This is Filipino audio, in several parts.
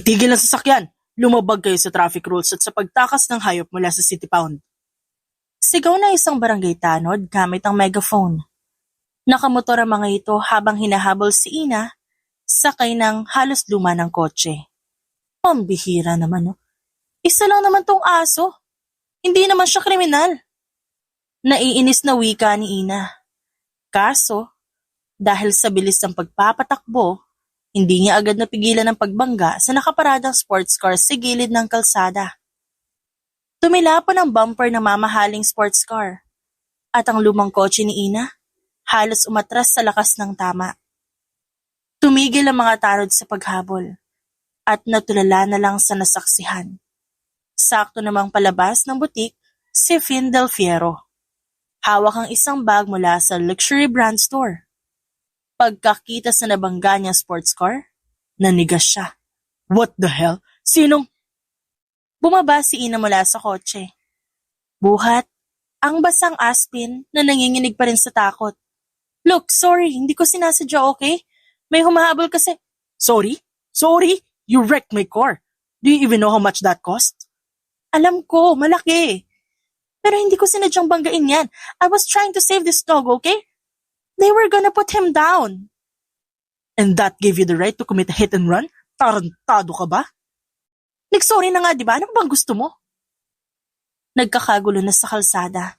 Itigil ang sasakyan! Lumabag kayo sa traffic rules at sa pagtakas ng hayop mula sa City Pound. Sigaw na isang barangay tanod gamit ang megaphone. Nakamotor ang mga ito habang hinahabol si Ina, sakay ng halos luma ng kotse. Pambihira naman, no? Isa lang naman tong aso. Hindi naman siya kriminal. Naiinis na wika ni Ina. Kaso, dahil sa bilis ng pagpapatakbo, hindi niya agad napigilan ng pagbangga sa nakaparadang sports car sa gilid ng kalsada. Tumilapon ang bumper ng mamahaling sports car, at ang lumang kotse ni Ina halos umatras sa lakas ng tama. Tumigil ang mga tarod sa paghabol, at natulala na lang sa nasaksihan. Sakto namang palabas ng butik si Finn Del Fiero. Hawak ang isang bag mula sa luxury brand store. Pagkakita sa nabangga niyang sports car, nanigas siya. What the hell? Sinong? Bumaba si Ina mula sa kotse. Buhat, ang basang aspin na nanginginig pa rin sa takot. Look, sorry, hindi ko sinasadya, okay? May humahabol kasi. Sorry? Sorry? You wrecked my car. Do you even know how much that cost? Alam ko, malaki. Pero hindi ko sinadyang banggain yan. I was trying to save this dog, okay? They were gonna put him down. And that gave you the right to commit a hit and run? Tarantado ka ba? Nagsorry na nga, di ba? Ano bang gusto mo? Nagkakagulo na sa kalsada.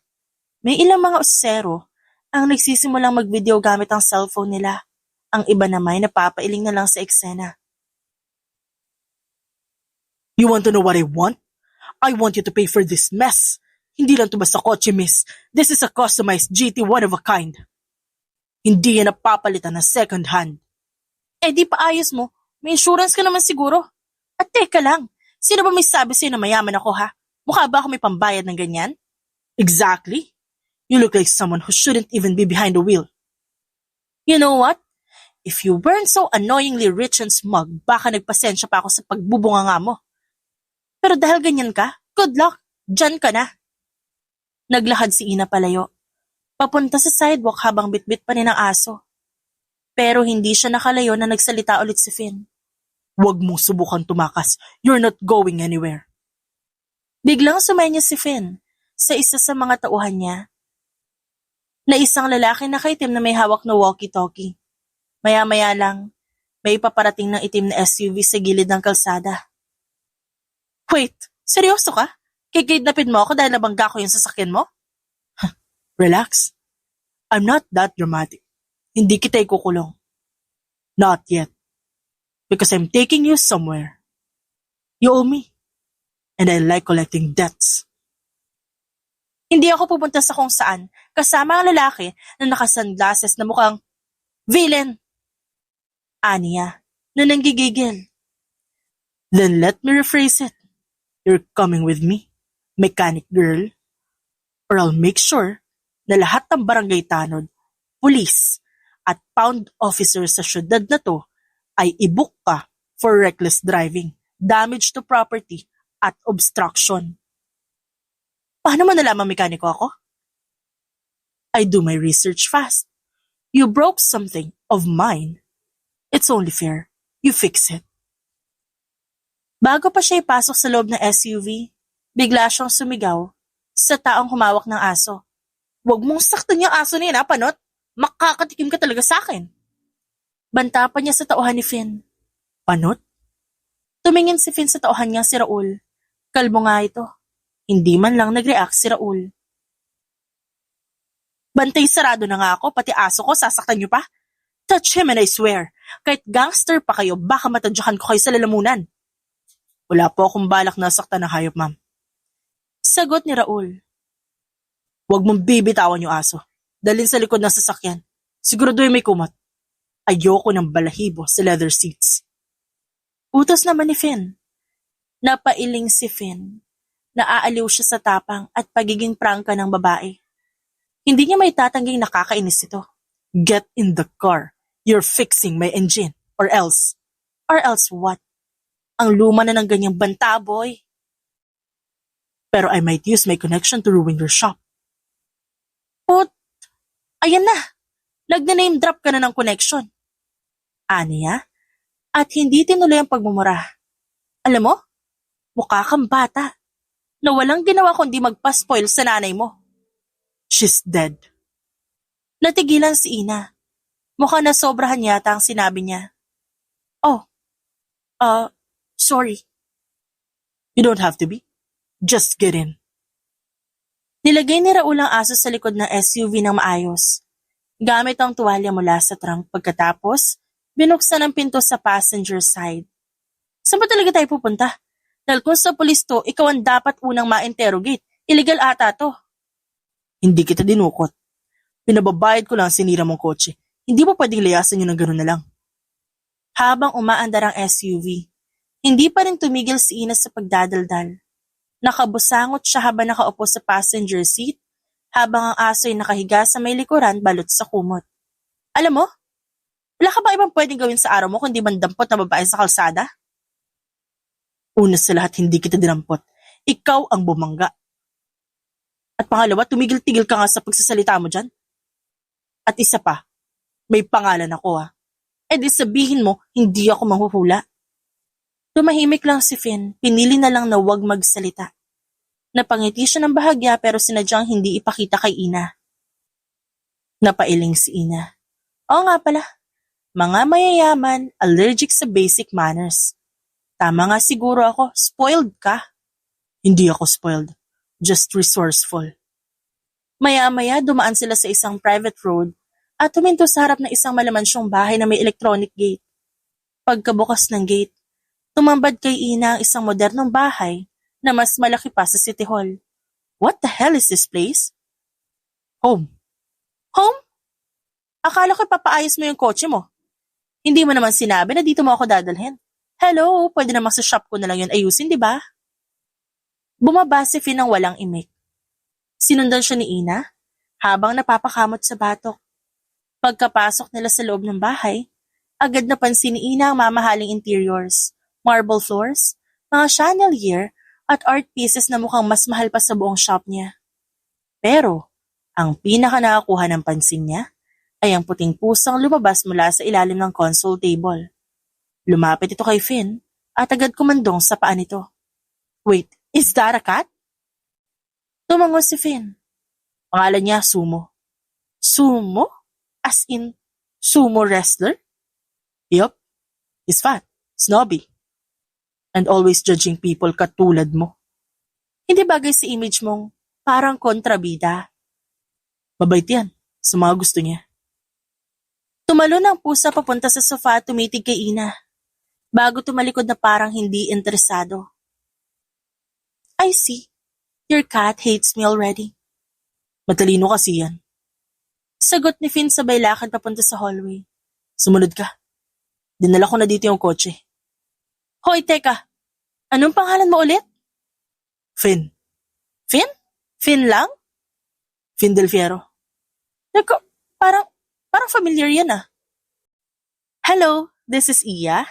May ilang mga osero ang nagsisimulang mag-video gamit ang cellphone nila. Ang iba naman napapailing na lang sa eksena. You want to know what I want? I want you to pay for this mess. Hindi lang to basta kotse, miss. This is a customized GT one of a kind. Hindi yan napapalitan na second hand. Eh di paayos mo, may insurance ka naman siguro. At teka lang, sino ba may sabi sa'yo na mayaman ako ha? Mukha ba ako may pambayad ng ganyan? Exactly. You look like someone who shouldn't even be behind the wheel. You know what? If you weren't so annoyingly rich and smug, baka nagpasensya pa ako sa pagbubunganga mo. Pero dahil ganyan ka, good luck, dyan ka na. Naglakad si Ina palayo. Papunta sa sidewalk habang bitbit pa rin ang aso. Pero hindi siya nakalayo na nagsalita ulit si Finn. Huwag mong subukan tumakas. You're not going anywhere. Biglang sumenya si Finn sa isa sa mga tauhan niya na isang lalaki na nakaitim na may hawak na walkie-talkie. Maya-maya lang, may paparating ng itim na SUV sa gilid ng kalsada. Wait, seryoso ka? Kikidnapin mo ako dahil nabangga ko yung sasakyan mo? Relax. I'm not that dramatic. Hindi kita ikukulong. Not yet. Because I'm taking you somewhere. You owe me. And I like collecting debts. Hindi ako pupunta sa kung saan kasama ang lalaki na naka-sunglasses na mukhang villain. Aniya na nanggigigil. Then let me rephrase it. You're coming with me, mechanic girl. Or I'll make sure na lahat ng barangay tanod, pulis, at pound officer sa syudad na to ay i-book ka for reckless driving, damage to property, at obstruction. Paano mo nalaman mekaniko ako? I do my research fast. You broke something of mine. It's only fair. You fix it. Bago pa siya ipasok sa loob ng SUV, bigla siyang sumigaw sa taong humawak ng aso. Huwag mong saktan yung aso niya, Panot. Makakatikim ka talaga sa akin. Banta pa niya sa tauhan ni Finn. Panot? Tumingin si Finn sa tauhan niya si Raul. Kalbo nga ito. Hindi man lang nag-react si Raul. Bantay sarado na nga ako, pati aso ko, sasaktan niyo pa? Touch him and I swear, kahit gangster pa kayo, baka matadyakan ko kayo sa lalamunan. Wala po akong balak na saktan ng hayop, ma'am. Sagot ni Raul. Huwag mong bibitawan yung aso. Dalhin sa likod ng sasakyan. Siguraduhin may kumot. Ayoko ng balahibo sa leather seats. Utos naman ni Finn. Napailing si Finn. Naaaliw siya sa tapang at pagiging prangka ng babae. Hindi niya may tatangging nakakainis ito. Get in the car. You're fixing my engine. Or else. Or else what? Ang luma na ng ganyang banta, boy. Pero I might use my connection to ruin your shop. Ayan na. Nag-name drop ka na ng connection. Aniya? At hindi tinuloy ang pagmumura. Alam mo, mukha kang bata na walang ginawa kundi magpa-spoil sa nanay mo. She's dead. Natigilan si Ina. Mukha na sobrahan yata ang sinabi niya. Oh, sorry. You don't have to be. Just get in. Nilagay ni Raul ang aso sa likod ng SUV ng maayos. Gamit ang tuwalya mula sa trunk pagkatapos, binuksan ang pinto sa passenger side. Saan ba talaga tayo pupunta? Dahil kung sa pulis to, ikaw ang dapat unang ma-interrogate. Illegal ata to. Hindi kita dinukot. Pinababayad ko lang ang sinira mong kotse. Hindi mo pwedeng layasan yun ng gano'n na lang. Habang umaandar ang SUV, hindi pa rin tumigil si Ina sa pagdadaldal. Nakabusangot siya habang nakaupo sa passenger seat, habang ang aso ay nakahiga sa may likuran balot sa kumot. Alam mo, wala ka ba ibang pwedeng gawin sa araw mo kundi mandampot na babae sa kalsada? Una sa lahat, hindi kita dinampot. Ikaw ang bumangga. At pangalawa, tumigil-tigil ka nga sa pagsasalita mo dyan. At isa pa, may pangalan ako E di sabihin mo, hindi ako manghuhula. Tumahimik lang si Finn, pinili na lang na huwag magsalita. Napangiti siya ng bahagya pero sinadyang hindi ipakita kay Ina. Napailing si Ina. Oo nga pala, mga mayayaman, allergic sa basic manners. Tama nga siguro ako, spoiled ka. Hindi ako spoiled, just resourceful. Maya-maya dumaan sila sa isang private road at huminto sa harap ng isang malamansyong bahay na may electronic gate. Pagkabukas ng gate, tumambad kay Ina ang isang modernong bahay na mas malaki pa sa City Hall. What the hell is this place? Home. Home? Akala ko papaayos mo yung kotse mo. Hindi mo naman sinabi na dito mo ako dadalhin. Hello, pwede naman sa shop ko na lang yun ayusin, di ba? Bumaba si Finn ng walang imik. Sinundan siya ni Ina habang napapakamot sa batok. Pagkapasok nila sa loob ng bahay, agad napansin ni Ina ang mamahaling interiors, marble floors, mga chandelier at art pieces na mukhang mas mahal pa sa buong shop niya. Pero, ang pinaka nakakuha ng pansin niya ay ang puting pusang lumabas mula sa ilalim ng console table. Lumapit ito kay Finn at agad kumandong sa paa nito. Wait, is that a cat? Tumango si Finn. Pangalan niya Sumo. Sumo? As in, sumo wrestler? Yup, he's fat, snobby, and always judging people katulad mo. Hindi bagay sa image mong parang kontrabida. Mabait yan, sa mga gusto niya. Tumalon ang pusa papunta sa sofa at tumitig kay Ina, bago tumalikod na parang hindi interesado. I see. Your cat hates me already. Matalino kasi yan. Sagot ni Finn sabay lakad papunta sa hallway. Sumunod ka. Dinala ko na dito yung kotse. Hoy, teka. Anong pangalan mo ulit? Finn. Finn? Finn lang? Finn Del Fiero. Teka, parang familiar yan ah. Hello, this is Iya.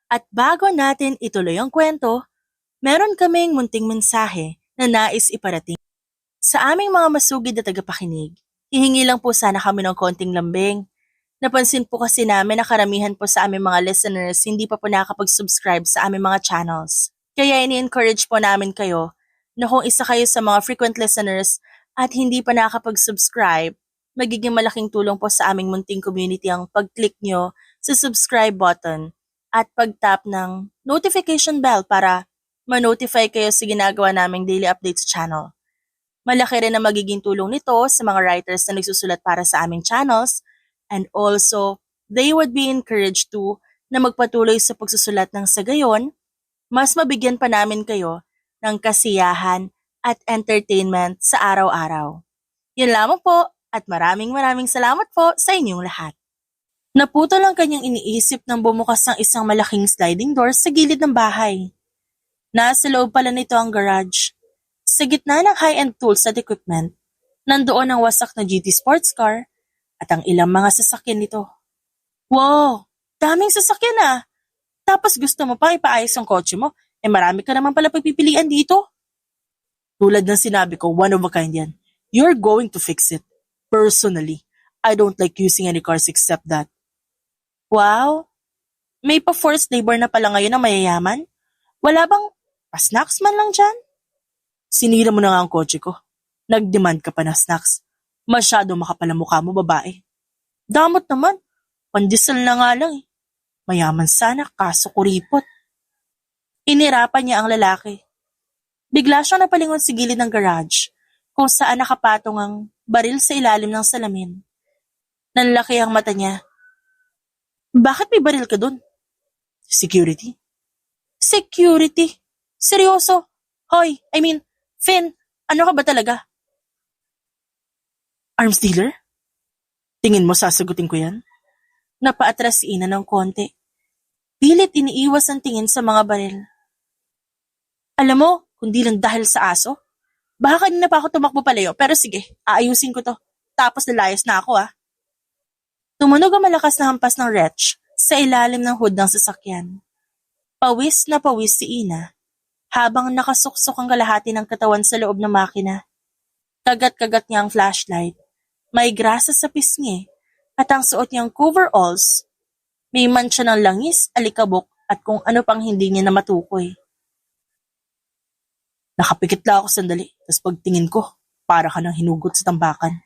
At bago natin ituloy ang kwento, meron kaming munting mensahe na nais iparating. Sa aming mga masugid na tagapakinig, hihingi lang po sana kami ng konting lambing. Napansin po kasi namin na karamihan po sa aming mga listeners hindi pa po nakakapag-subscribe sa aming mga channels. Kaya ini-encourage po namin kayo na kung isa kayo sa mga frequent listeners at hindi pa nakakapag-subscribe, magiging malaking tulong po sa aming munting community ang pag-click nyo sa subscribe button at pag-tap ng notification bell para ma-notify kayo sa ginagawa naming daily update sa channel. Malaki rin ang magiging tulong nito sa mga writers na nagsusulat para sa aming channels and also they would be encouraged to na magpatuloy sa pagsusulat ng sa gayon, mas mabigyan pa namin kayo ng kasiyahan at entertainment sa araw-araw. Yun lamang po at maraming salamat po sa inyong lahat. Naputol ang kanyang iniisip nang bumukas ng isang malaking sliding door sa gilid ng bahay. Nasa loob pala nito ang garage. Sa gitna ng high-end tools at equipment, nandoon ang wasak na GT sports car at ang ilang mga sasakyan nito. Wow! Daming sasakyan ah! Tapos gusto mo pa ipaayos ang kotse mo, marami ka naman pala pagpipilian dito. Tulad ng sinabi ko, one of a kind yan. You're going to fix it. Personally, I don't like using any cars except that. Wow! May pa-forced labor na pala ngayon ang mayayaman? Wala bang pa-snacks man lang dyan? Sinira mo na nga ang kotse ko. Nag-demand ka pa na snacks. Masyado makapal ang mukha mo, babae. Damot naman. Pandesal na nga lang eh. Mayaman sana, kaso kuripot. Inirapan niya ang lalaki. Bigla siyang napalingon sa gilid ng garage kung saan nakapatong ang baril sa ilalim ng salamin. Nanlaki ang mata niya. Bakit may baril ka dun? Security? Security? Seryoso? Hoy, Finn, ano ka ba talaga? Arms dealer? Tingin mo sasagutin ko yan? Napaatras si Ina ng konti. Pilit iniiwas ang tingin sa mga baril. Alam mo, kundi lang dahil sa aso, baka kanina pa ako tumakbo palayo, pero sige, aayusin ko to. Tapos lalayas na ako Tumunog ang malakas na hampas ng wretch sa ilalim ng hood ng sasakyan. Pawis na pawis si Ina habang nakasuksok ang kalahati ng katawan sa loob ng makina. Kagat-kagat niya ang flashlight. May grasa sa pisngi at ang suot niyang coveralls. May mantsa ng langis, alikabok at kung ano pang hindi niya na matukoy. Nakapikit lang ako sandali, tapos pagtingin ko, para ka nang hinugot sa tambakan.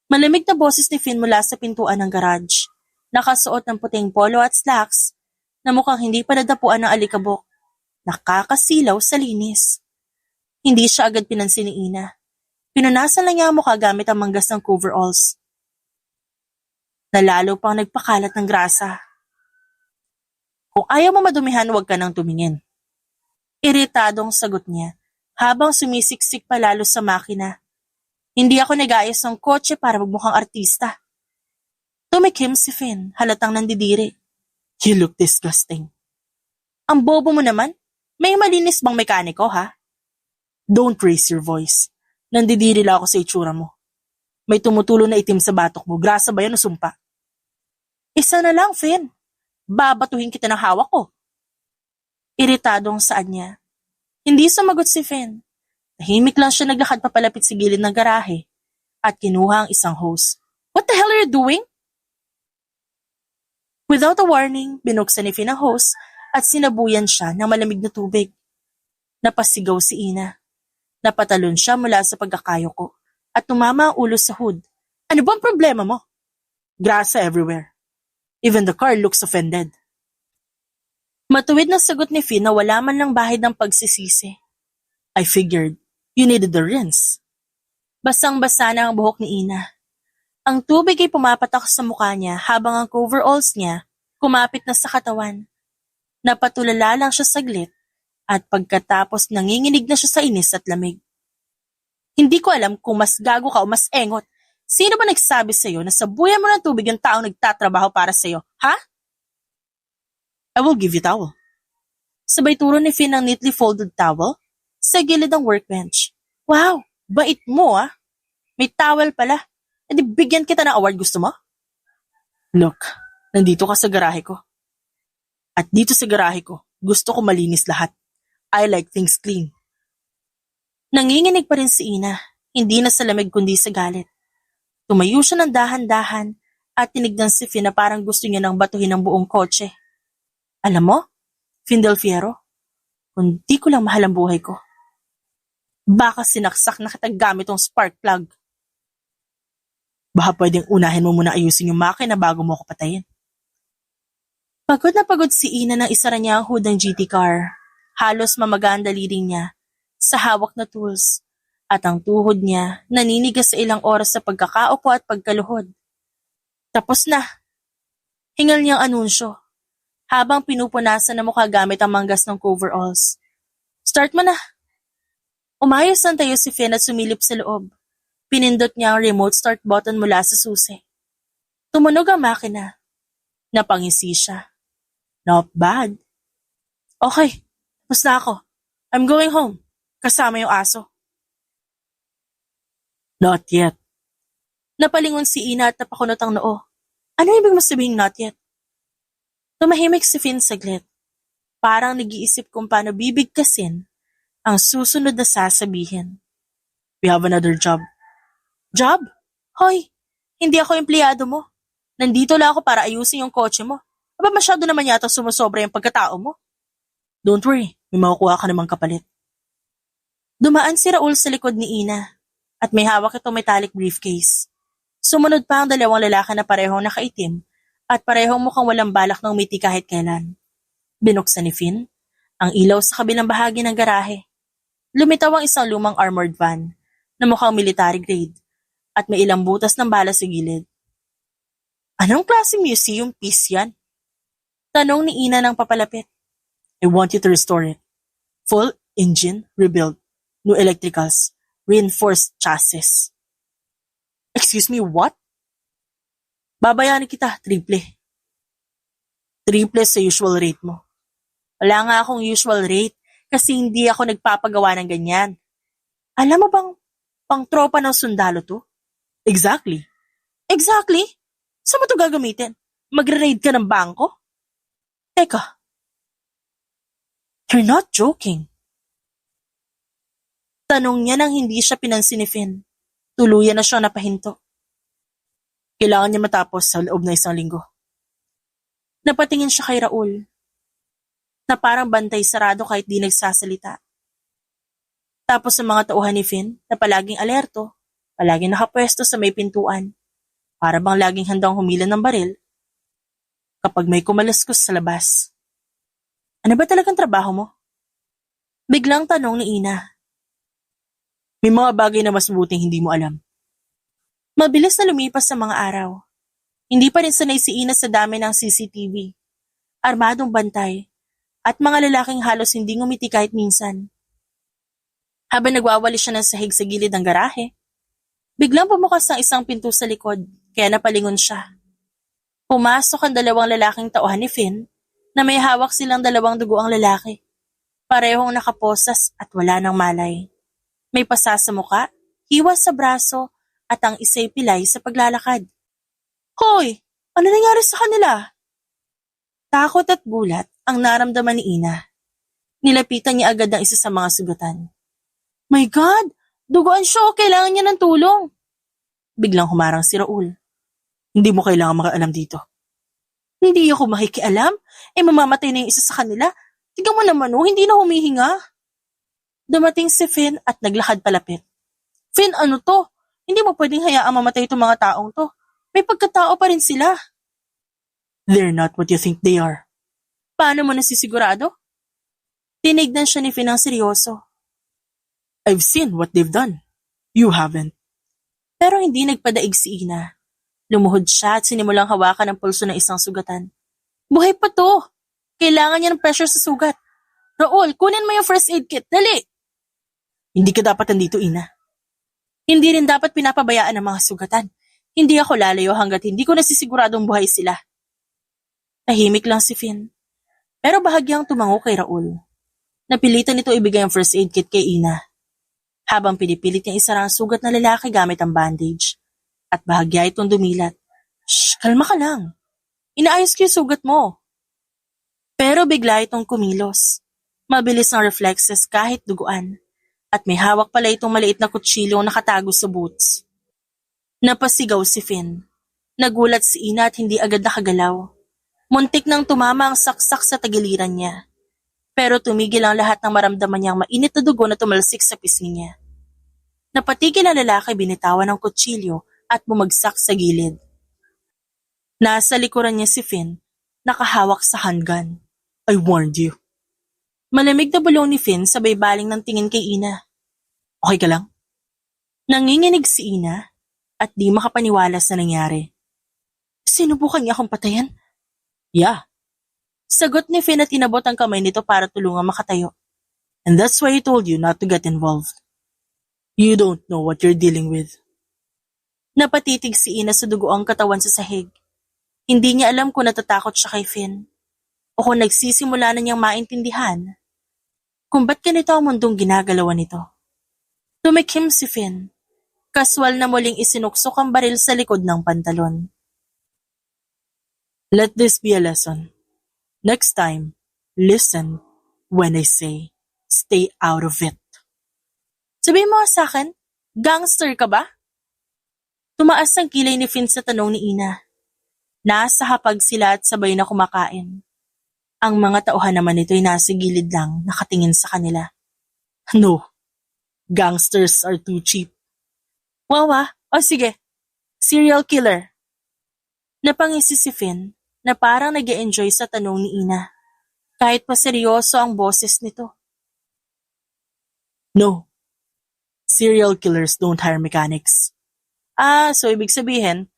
Malamig na boses ni Finn mula sa pintuan ng garage. Nakasuot ng puting polo at slacks na mukhang hindi pa nadapuan ng alikabok. Nakakasilaw sa linis. Hindi siya agad pinansin ni Ina. Pinunasan lang niya ang mukha gamit ang manggas ng coveralls. Nalalo pang nagpakalat ng grasa. Kung ayaw mo madumihan, huwag ka nang tumingin. Iritadong sagot niya habang sumisiksik palalo sa makina. Hindi ako nag-ayos ng kotse para magmukhang artista. Tumikim si Finn, halatang nandidiri. You look disgusting. Ang bobo mo naman? May malinis bang mekaniko, ha? Don't raise your voice. Nandidiri lang ako sa itsura mo. May tumutulo na itim sa batok mo. Grasa ba yan o sumpa? Isa na lang, Finn. Babatuhin kita ng hawak ko. Iritadong saan niya. Hindi sumagot si Finn. Tahimik lang siya naglakad papalapit sa gilid ng garahe at kinuha ang isang hose. What the hell are you doing? Without a warning, binuksan ni Finn ang hose at sinabuyan siya ng malamig na tubig. Napasigaw si Ina. Napatalon siya mula sa pagkakayoko at tumama ang ulo sa hood. Ano bang problema mo? Grasa everywhere. Even the car looks offended. Matuwid na sagot ni Finn na wala man lang bahid ng pagsisisi. I figured you needed the rinse. Basang-basa na ang buhok ni Ina. Ang tubig ay pumapatak sa mukha niya habang ang coveralls niya kumapit na sa katawan. Napatulala lang siya saglit at pagkatapos nanginginig na siya sa inis at lamig. Hindi ko alam kung mas gago ka o mas engot. Sino ba nagsabi sa'yo na sabuyan mo ng tubig yung taong nagtatrabaho para sa'yo, ha? I will give you towel. Sabay turo ni Finn ang neatly folded towel sa gilid ng workbench. Wow, bait mo May towel pala. E di bigyan kita ng award, gusto mo? Look, nandito ka sa garahe ko. At dito sa garahe ko, gusto ko malinis lahat. I like things clean. Nanginginig pa rin si Ina, hindi na sa lamig kundi sa galit. Tumayo siya ng dahan-dahan at tinignan si Finn na parang gusto niya nang batuhin ang buong kotse. Alam mo, Finn Del Fierro, kung di ko lang mahal ang buhay ko, baka sinaksak na kita gamit tong spark plug. Baka pwedeng unahin mo muna ayusin yung makina bago mo ako patayin. Pagod na pagod si Ina nang isara niya ang hood ng GT car. Halos mamaga ang daliri niya sa hawak na tools at ang tuhod niya naninigas sa ilang oras sa pagkakaupo at pagkaluhod. Tapos na. Hingal niyang anunsyo habang pinupunasan na mukha gamit ang manggas ng coveralls. Start mo na. Umayos ng tayo si Finn at sumilip sa loob. Pinindot niya ang remote start button mula sa susi. Tumunog ang makina. Napangisi siya. Not bad. Okay, tapos na ako. I'm going home. Kasama yung aso. Not yet. Napalingon si Ina at napakunot ang noo. Ano ibig mo sabihin not yet? Tumahimik si Finn saglit. Parang nag-iisip kung paano bibigkasin ang susunod na sasabihin. We have another job. Job? Hoy, hindi ako empleyado mo. Nandito lang ako para ayusin yung kotse mo. Aba masyado naman yata sumusobra yung pagkatao mo. Don't worry, may makukuha ka namang kapalit. Dumaan si Raul sa likod ni Ina at may hawak itong metallic briefcase. Sumunod pa ang dalawang lalaki na parehong nakaitim at parehong mukhang walang balak na umiti kahit kailan. Binuksan ni Finn ang ilaw sa kabilang bahagi ng garahe. Lumitaw ang isang lumang armored van na mukhang military grade at may ilang butas ng bala sa gilid. Anong klaseng museum piece yan? Tanong ni Ina nang papalapit. I want you to restore it. Full engine rebuild. New electricals. Reinforced chassis. Excuse me, what? Babayaran kita, triple. Triple sa usual rate mo. Wala nga akong usual rate kasi hindi ako nagpapagawa ng ganyan. Alam mo bang pang tropa ng sundalo to? Exactly. Exactly? Saan mo to gagamitin? Magre-raid ka ng bangko? Teka. You're not joking. Tanong niya nang hindi siya pinansin ni Finn. Tuluyan na siya napahinto. Kailangan niya matapos sa loob na 1 linggo. Napatingin siya kay Raul na parang bantay sarado kahit di nagsasalita. Tapos sa mga tauhan ni Finn na palaging alerto, palaging nakapwesto sa may pintuan, para bang laging handang humila ng baril kapag may kumalaskos sa labas. Ano ba talagang trabaho mo? Biglang tanong ni Ina. May mga bagay na mas mabuting hindi mo alam. Mabilis na lumipas sa mga araw. Hindi pa rin sanay si Ina sa dami ng CCTV, armadong bantay, at mga lalaking halos hindi ngumiti kahit minsan. Habang nagwawali siya ng sahig sa gilid ng garahe, biglang bumukas ang isang pinto sa likod, kaya napalingon siya. Pumasok ang dalawang lalaking tauhan ni Finn na may hawak silang 2 dugoang lalaki. Parehong nakaposas at wala ng malay. May pasa sa muka, hiwas sa braso, at ang isa'y pilay sa paglalakad. Hoy! Ano nangyari sa kanila? Takot at gulat ang naramdaman ni Ina. Nilapitan niya agad ang isa sa mga sugatan. My God! Duguan siya o kailangan niya ng tulong. Biglang humarang si Raul. Hindi mo kailangan makaalam dito. Hindi ako makikialam. Mamamatay na yung isa sa kanila. Tignan mo naman hindi na humihinga. Dumating si Finn at naglakad palapit. Finn, ano to? Hindi mo pwedeng hayaang mamatay itong mga taong to. May pagkatao pa rin sila. They're not what you think they are. Paano mo nasisigurado? Tinignan siya ni Finn ng seryoso. I've seen what they've done. You haven't. Pero hindi nagpadaig si Ina. Lumuhod siya at sinimulang hawakan ang pulso ng isang sugatan. Buhay pa to! Kailangan niya ng pressure sa sugat. Raul, kunin mo yung first aid kit. Dali! Hindi ka dapat nandito, Ina. Hindi rin dapat pinapabayaan ang mga sugatan. Hindi ako lalayo hanggat hindi ko nasisiguradong buhay sila. Tahimik lang si Finn. Pero bahagyang tumango kay Raul. Napilitan nito ibigay ang first aid kit kay Ina. Habang pinipilit niyang isara ang sugat na lalaki gamit ang bandage. At bahagya itong dumilat. Shh, kalma ka lang. Inaayos ko yung sugat mo. Pero bigla itong kumilos. Mabilis ang reflexes kahit duguan. At may hawak pala itong maliit na kutsilyo nakatago sa boots. Napasigaw si Finn. Nagulat si Ina at hindi agad nakagalaw. Muntik nang tumama ang saksak sa tagiliran niya. Pero tumigil ang lahat ng maramdaman niyang mainit na dugo na tumalsik sa pisngi niya. Napatigil ang lalaki, binitawan ng kutsilyo at bumagsak sa gilid. Nasa likuran niya si Finn, nakahawak sa handgun. I warned you. Malamig na bulong ni Finn sabay baling ng tingin kay Ina. Okay ka lang? Nanginginig si Ina at di makapaniwala sa nangyari. Sinubukan niya akong patayan? Yeah. Sagot ni Finn at inabot ang kamay nito para tulungan makatayo. And that's why I told you not to get involved. You don't know what you're dealing with. Napatitig si Ina sa dugo ang katawan sa sahig. Hindi niya alam kung natatakot siya kay Finn o kung nagsisimula na niyang maintindihan kung ba't ganito ang mundong ginagalawan nito. Tumikhim si Finn. Kaswal na muling isinuksok ang baril sa likod ng pantalon. Let this be a lesson. Next time, listen when I say, stay out of it. Sabihin mo sa akin, gangster ka ba? Tumaas ang kilay ni Finn sa tanong ni Ina. Nasa hapag sila at sabay na kumakain. Ang mga tauhan naman nito ay nasa gilid lang nakatingin sa kanila. No, gangsters are too cheap. Wawa, o sige, serial killer. Napangisi si Finn na parang nag-e-enjoy sa tanong ni Ina. Kahit pa seryoso ang boses nito. No, serial killers don't hire mechanics. So ibig sabihin,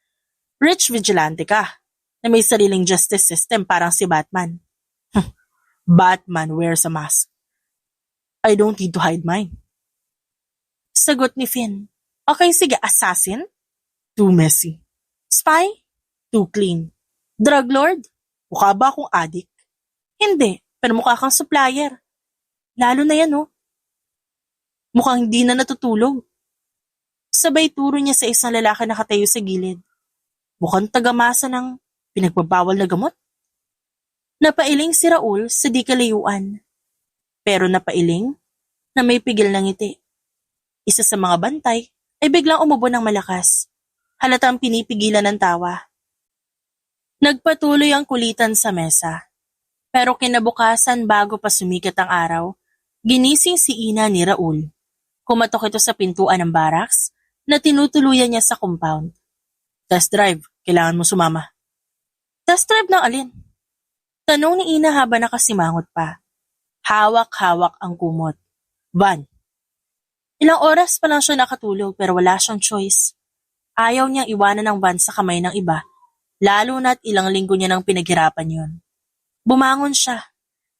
rich vigilante ka na may sariling justice system parang si Batman. Batman wears a mask. I don't need to hide mine. Sagot ni Finn. Okay, sige, assassin? Too messy. Spy? Too clean. Drug lord? Mukha ba akong addict? Hindi, pero mukha kang supplier. Lalo na yan, oh. Mukhang hindi na natutulog. Sabay turo niya sa isang lalaki na nakatayo sa gilid. Mukhang tagamasa ng pinagbabawal na gamot. Napailing si Raul sa di kalayuan. Pero napailing na may pigil ng ngiti. Isa sa mga bantay ay biglang umubo ng malakas. Halatang pinipigilan ng tawa. Nagpatuloy ang kulitan sa mesa. Pero kinabukasan bago pa sumikat ang araw, ginising si Ina ni Raul. Kumatok ito sa pintuan ng barracks na tinutuluyan niya sa compound. Test drive, kailangan mo sumama. Test drive ng alin? Tanong ni Ina habang nakasimangot pa. Hawak-hawak ang kumot. Van. Ilang oras pa lang siya nakatulog pero wala siyang choice. Ayaw niyang iwanan ng van sa kamay ng iba, lalo na't ilang linggo niya nang pinaghirapan yun. Bumangon siya.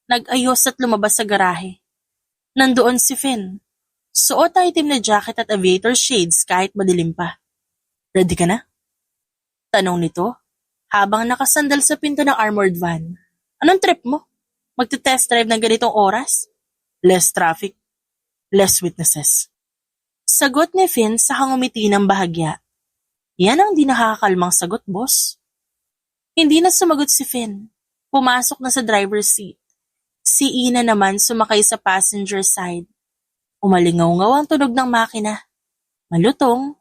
Nag-ayos at lumabas sa garahe. Nandoon si Finn. Suot ang itim na jacket at aviator shades kahit madilim pa. Ready ka na? Tanong nito habang nakasandal sa pinto ng armored van. Anong trip mo? Magte-test drive ng ganitong oras? Less traffic, less witnesses. Sagot ni Finn sa hangumiti ng bahagya. Yan ang di nakakakalmang sagot, boss. Hindi na sumagot si Finn. Pumasok na sa driver's seat. Si Ina naman sumakay sa passenger side. Umalingaw-ngaw ang tunog ng makina. Malutong,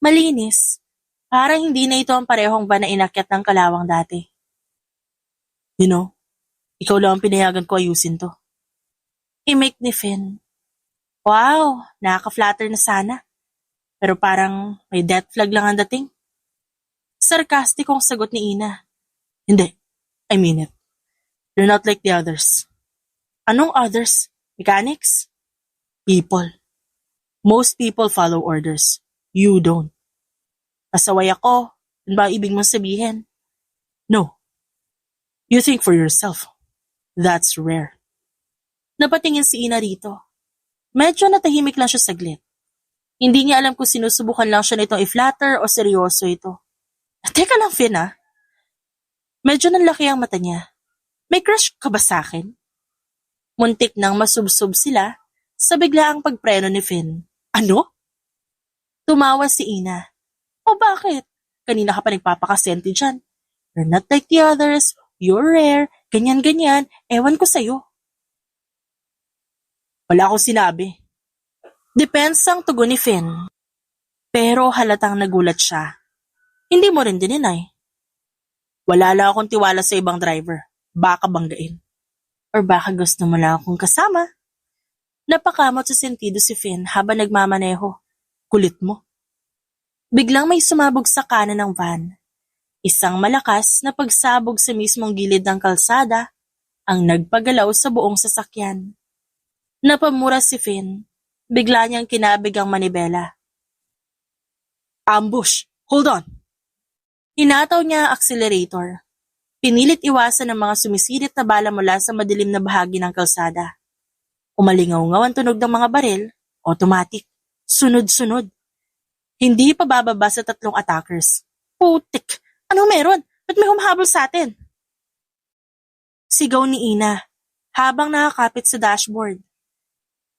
malinis. Parang hindi na ito ang parehong van na inakyat ng kalawang dati. You know, ikaw lang ang pinayagan ko ayusin to. I-make ni Finn. Wow, nakaka-flatter na sana. Pero parang may death flag lang ang dating. Sarkastikong sagot ni Ina. Hindi, I mean it. You're not like the others. Anong others? Mechanics? People. Most people follow orders. You don't. Pasaway ako. Ano ba ibig mong sabihin? No. You think for yourself. That's rare. Napatingin si Ina rito. Medyo natahimik lang siya saglit. Hindi niya alam kung sinusubukan lang siya nitong i-flatter o seryoso ito. Teka lang, Finn, ah. Medyo nanlaki ang mata niya. May crush ka ba sa akin? Muntik nang masubsob sila sa biglaang pagpreno ni Finn. Ano? Tumawa si Ina. O bakit? Kanina ka pa nagpapakasenti dyan. You're not like the others. You're rare. Ganyan-ganyan. Ewan ko sa'yo. Wala akong sinabi. Depends ang tugon ni Finn. Pero halatang nagulat siya. Hindi mo rin dininay. Wala lang akong tiwala sa ibang driver. Baka banggain. Or baka gusto mo lang akong kasama. Napakamot sa sentido si Finn habang nagmamaneho. Kulit mo. Biglang may sumabog sa kanan ng van. Isang malakas na pagsabog sa mismong gilid ng kalsada ang nagpagalaw sa buong sasakyan. Napamura si Finn. Bigla niyang kinabig ang manibela. Ambush! Hold on! Hinataw niya ang accelerator. Pinilit iwasan ng mga sumisilip na bala mula sa madilim na bahagi ng kalsada. Umalingaw-ngaw ang tunog ng mga baril, automatic, sunod-sunod. Hindi pa bababa sa 3 attackers. Putik! Ano meron? Ba't may humahabol sa atin? Sigaw ni Ina habang nakakapit sa dashboard.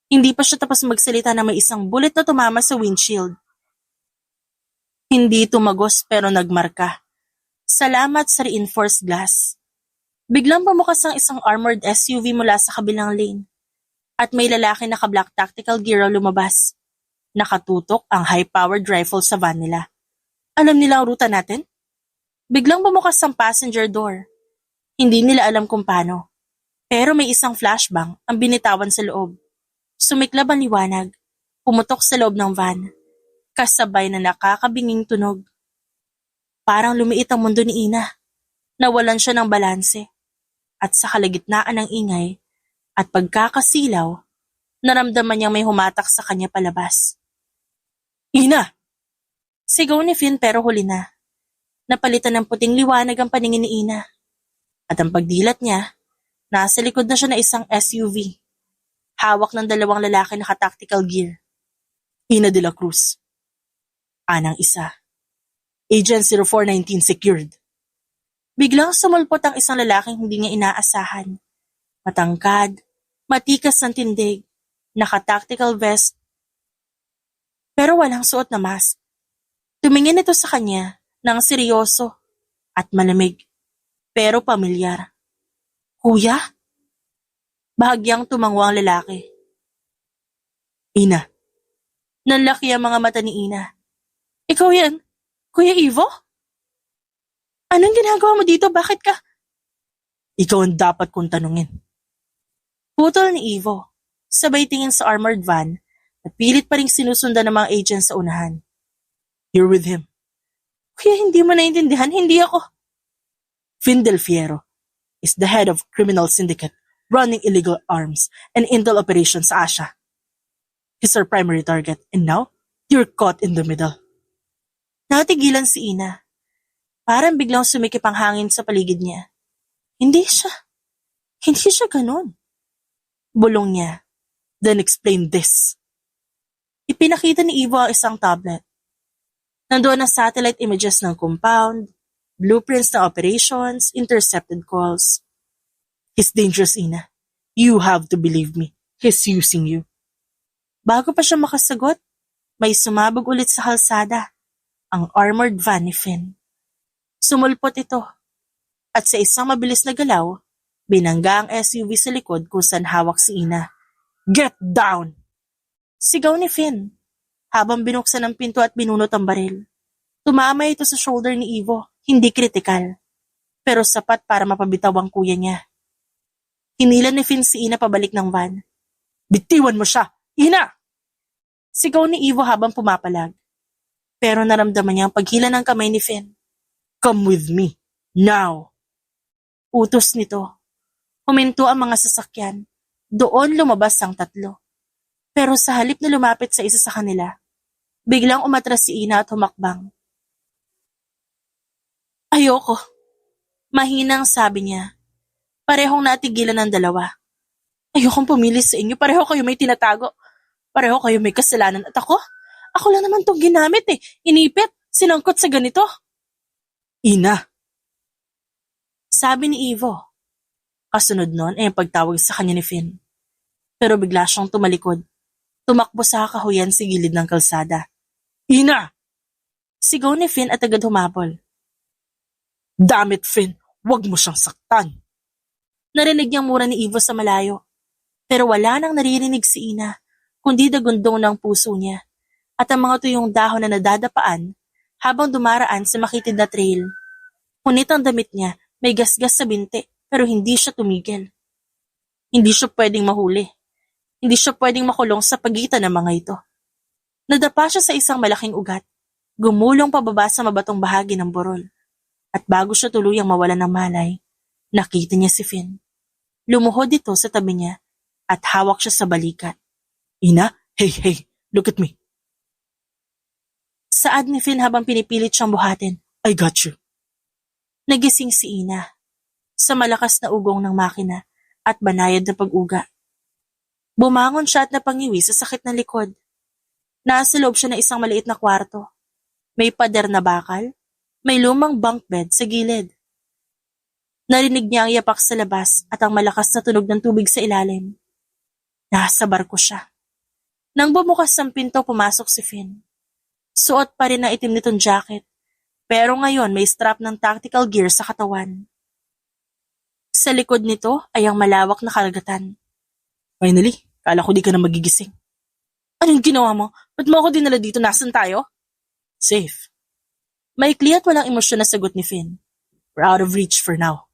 Hindi pa siya tapos magsalita na may isang bullet na tumama sa windshield. Hindi tumagos pero nagmarka. Salamat sa reinforced glass. Biglang bumukas ang isang armored SUV mula sa kabilang lane. At may lalaki na ka-black tactical gear ang lumabas. Nakatutok ang high-powered rifle sa van nila. Alam nila ang ruta natin? Biglang bumukas ang passenger door. Hindi nila alam kung paano. Pero may isang flashbang ang binitawan sa loob. Sumiklab ang liwanag, pumutok sa loob ng van, kasabay na nakakabinging tunog. Parang lumiit ang mundo ni Ina. Nawalan siya ng balanse. At sa kalagitnaan ng ingay at pagkakasilaw, naramdaman niyang may humatak sa kanya palabas. Ina! Sigaw ni Finn pero huli na. Napalitan ng puting liwanag ang paningin ni Ina. At ang pagdilat niya, nasa likod na siya ng isang SUV. Hawak ng dalawang lalaki naka-tactical gear. Ina de la Cruz. Anang isa. Agent 0419 secured. Biglang sumulpot ang isang lalaking hindi niya inaasahan. Matangkad, matikas ang tindig, naka-tactical vest, pero walang suot na mask. Tumingin ito sa kanya ng seryoso at malamig, pero pamilyar. Kuya? Bahagyang tumango ang lalaki. Ina. Nanlaki ang mga mata ni Ina. Ikaw yan? Kuya Ivo? Anong ginagawa mo dito? Bakit ka? Ikaw ang dapat kong tanungin. Putol ni Ivo, sabay tingin sa armored van at pilit pa ring sinusundan ng mga agents sa unahan. You're with him. Kuya, hindi mo naintindihan, hindi ako. Finn Del Fiero is the head of criminal syndicate running illegal arms and intel operations sa Asia. He's our primary target and now, you're caught in the middle. Natigilan si Ina. Parang biglang sumikip ang hangin sa paligid niya. Hindi siya ganun. Bulong niya. Then explain this. Ipinakita ni Ivo ang isang tablet. Nandoon ang satellite images ng compound, blueprints ng operations, intercepted calls. He's dangerous, Ina. You have to believe me. He's using you. Bago pa siya makasagot, may sumabog ulit sa kalsada, ang armored van ni Finn. Sumulpot ito, at sa isang mabilis na galaw, binangga ang SUV sa likod kung saan hawak si Ina. Get down! Sigaw ni Finn, habang binuksan ang pinto at binunot ang baril. Tumama ito sa shoulder ni Ivo, hindi kritikal, pero sapat para mapabitaw ang kuya niya. Hinilan ni Finn si Ina pabalik ng van. Bitiwan mo siya! Ina! Sigaw ni Ivo habang pumapalag. Pero naramdaman niya ang paghila ng kamay ni Finn. Come with me, now! Utos nito. Huminto ang mga sasakyan. Doon lumabas ang tatlo. Pero sa halip na lumapit sa isa sa kanila, biglang umatras si Ina at humakbang. Ayoko. Mahinang sabi niya. Parehong natigilan ng dalawa. Ayokong pumili sa inyo. Pareho kayo may tinatago. Pareho kayo may kasalanan. At ako? Ako lang naman tong ginamit eh. Inipit. Sinangkot sa ganito. Ina! Sabi ni Ivo. Kasunod nun ay ang pagtawag sa kanya ni Finn. Pero bigla siyang tumalikod. Tumakbo sa kahuyan sa gilid ng kalsada. Ina! Sigaw ni Finn at agad humabol. Damn it, Finn! Huwag mo siyang saktan! Narinig niyang mura ni Ivo sa malayo. Pero wala nang naririnig si Ina, kundi dagundong ng puso niya at ang mga tuyong dahon na nadadapaan habang dumaraan sa makitid na trail. Ngunit ang damit niya may gasgas sa binti pero hindi siya tumigil. Hindi siya pwedeng mahuli. Hindi siya pwedeng makulong sa pagitan ng mga ito. Nadapa siya sa isang malaking ugat, gumulong pababa sa mabatong bahagi ng burol. At bago siya tuluyang mawalan ng malay, nakita niya si Finn. Lumuhod ito sa tabi niya at hawak siya sa balikat. Ina, hey, look at me. Saad ni Finn habang pinipilit siyang buhatin. I got you. Nagising si Ina sa malakas na ugong ng makina at banayad na pag-uga. Bumangon siya at napangiwi sa sakit ng likod. Nasa loob siya ng isang maliit na kwarto. May pader na bakal, may lumang bunk bed sa gilid. Narinig niya ang yapak sa labas at ang malakas na tunog ng tubig sa ilalim. Nasa barko siya. Nang bumukas ang pinto, pumasok si Finn. Suot pa rin ang itim nitong jacket, pero ngayon may strap ng tactical gear sa katawan. Sa likod nito ay ang malawak na karagatan. Finally, kala ko di ka na magigising. Anong ginawa mo? Ba't mo ako dinala dito? Nasaan tayo? Safe. Maikli at walang emosyon na sagot ni Finn. We're out of reach for now.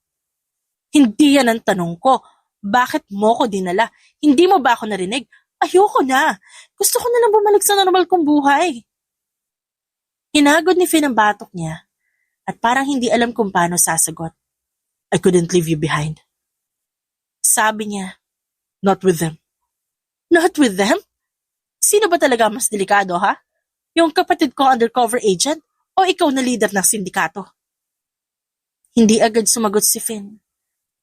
Hindi yan ang tanong ko. Bakit mo ko dinala? Hindi mo ba ako narinig? Ayoko na. Gusto ko na lang bumalik sa normal kong buhay. Hinagod ni Finn ang batok niya at parang hindi alam kung paano sasagot. I couldn't leave you behind. Sabi niya, not with them. Not with them? Sino ba talaga mas delikado, ha? Yung kapatid ko undercover agent o ikaw na leader ng sindikato? Hindi agad sumagot si Finn.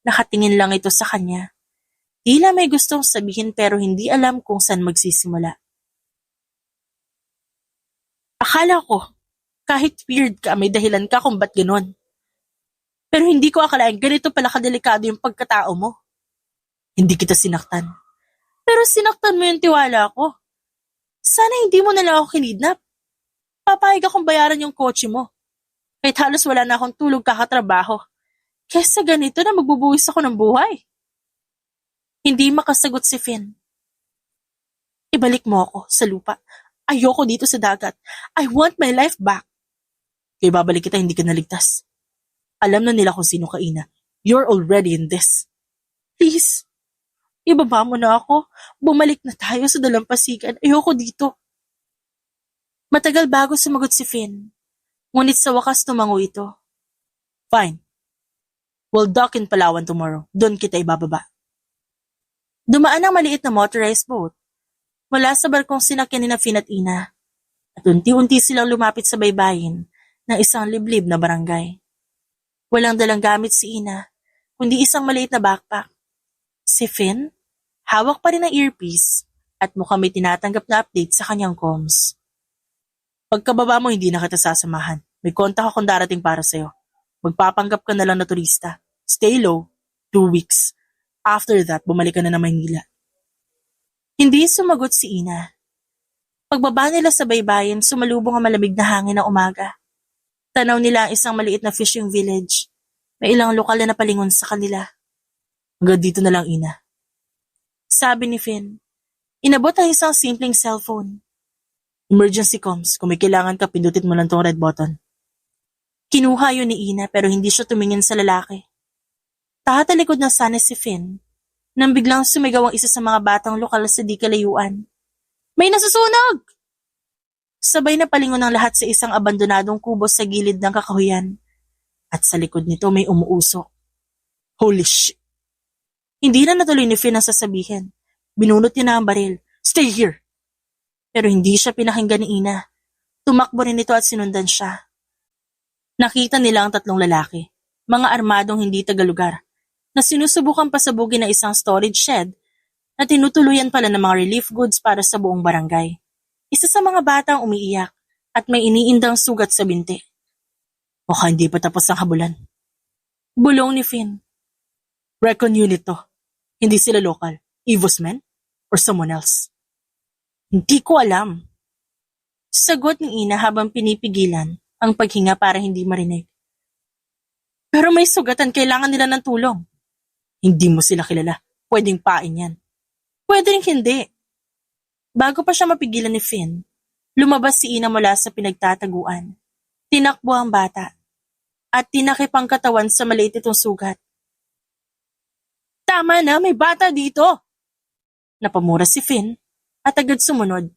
Nakatingin lang ito sa kanya. Tila may gustong sabihin pero hindi alam kung saan magsisimula. Akala ko, kahit weird ka, may dahilan ka kung ba't ganun. Pero hindi ko akalain ganito pala kadelikado yung pagkatao mo. Hindi kita sinaktan. Pero sinaktan mo yung tiwala ko. Sana hindi mo na lang ako kinidnap. Papayag akong bayaran yung kotse mo. Kahit halos wala na akong tulog kakatrabaho. Kesa ganito na magbubuwis ako ng buhay. Hindi makasagot si Finn. Ibalik mo ako sa lupa. Ayoko dito sa dagat. I want my life back. Kaya babalik kita, hindi ka naligtas. Alam na nila kung sino ka, Ina. You're already in this. Please, ibaba mo na ako. Bumalik na tayo sa dalampasigan. Ayoko dito. Matagal bago sumagot si Finn. Ngunit sa wakas tumango ito. Fine. We'll dock in Palawan tomorrow. Doon kita ibababa. Dumaan ang maliit na motorized boat. Mula sa barkong sinakyan ni Finn at Ina. At unti-unti silang lumapit sa baybayin ng isang liblib na barangay. Walang dalang gamit si Ina, kundi isang maliit na backpack. Si Finn, hawak pa rin ang earpiece at mukhang may tinatanggap na update sa kanyang comms. Pagkababa mo, hindi na kita sasamahan. May kontak akong darating para sa'yo. Magpapanggap ka na lang na turista. Stay low, 2 weeks. After that, bumalik ka na Maynila. Hindi sumagot si Ina. Pagbaba nila sa baybayin, sumalubong ang malamig na hangin ng umaga. Tanaw nila ang isang maliit na fishing village. May ilang lokal na napalingon sa kanila. Hanggang dito na lang, Ina. Sabi ni Finn. Inabot ang isang simpleng cellphone. Emergency comms. Kung may kailangan ka, pindutin mo lang tong red button. Kinuha yun ni Ina pero hindi siya tumingin sa lalaki. Tahatalikod na sana si Finn nang biglang sumigaw ang isa sa mga batang lokal sa di kalayuan. May nasusunog! Sabay na palingon ang lahat sa isang abandonadong kubo sa gilid ng kakahuyan. At sa likod nito may umuusok. Holy shit! Hindi na natuloy ni Finn ang sasabihin. Binunot niya na ang baril. Stay here! Pero hindi siya pinakinggan ni Ina. Tumakbo rin ito at sinundan siya. Nakita nila ang tatlong lalaki, mga armadong hindi tagalugar, na sinusubukang pasabugin ng isang storage shed na tinutuluyan pala ng mga relief goods para sa buong barangay. Isa sa mga batang umiiyak at may iniindang sugat sa binti. Mukhang hindi pa tapos ang habulan. Bulong ni Finn. Recon unit to. Hindi sila local. Evos men? Or someone else? Hindi ko alam. Sagot ni Ina habang pinipigilan ang paghinga para hindi marinig. Pero may sugatan, kailangan nila ng tulong. Hindi mo sila kilala. Pwedeng pain yan. Pwede rin hindi. Bago pa siya mapigilan ni Finn, lumabas si Ina mula sa pinagtataguan. Tinakbo ang bata at tinakip ang katawan sa maliit itong sugat. Tama na, may bata dito! Napamura si Finn at agad sumunod.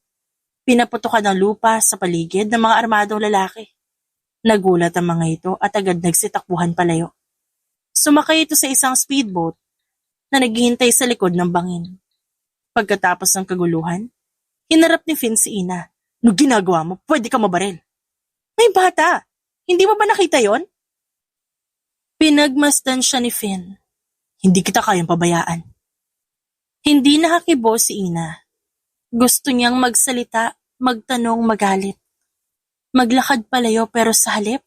Pinaputokan ng lupa sa paligid ng mga armadong lalaki. Nagulat ang mga ito at agad nagsitakbuhan palayo. Sumakay ito sa isang speedboat na naghihintay sa likod ng bangin. Pagkatapos ng kaguluhan, hinarap ni Finn si Ina. Ano ginagawa mo? Pwede ka mabaril. May bata! Hindi mo ba nakita yon? Pinagmasdan siya ni Finn. Hindi kita kayang pabayaan. Hindi nakakibo si Ina. Gusto niyang magsalita, magtanong, magalit. Maglakad palayo pero sa halip,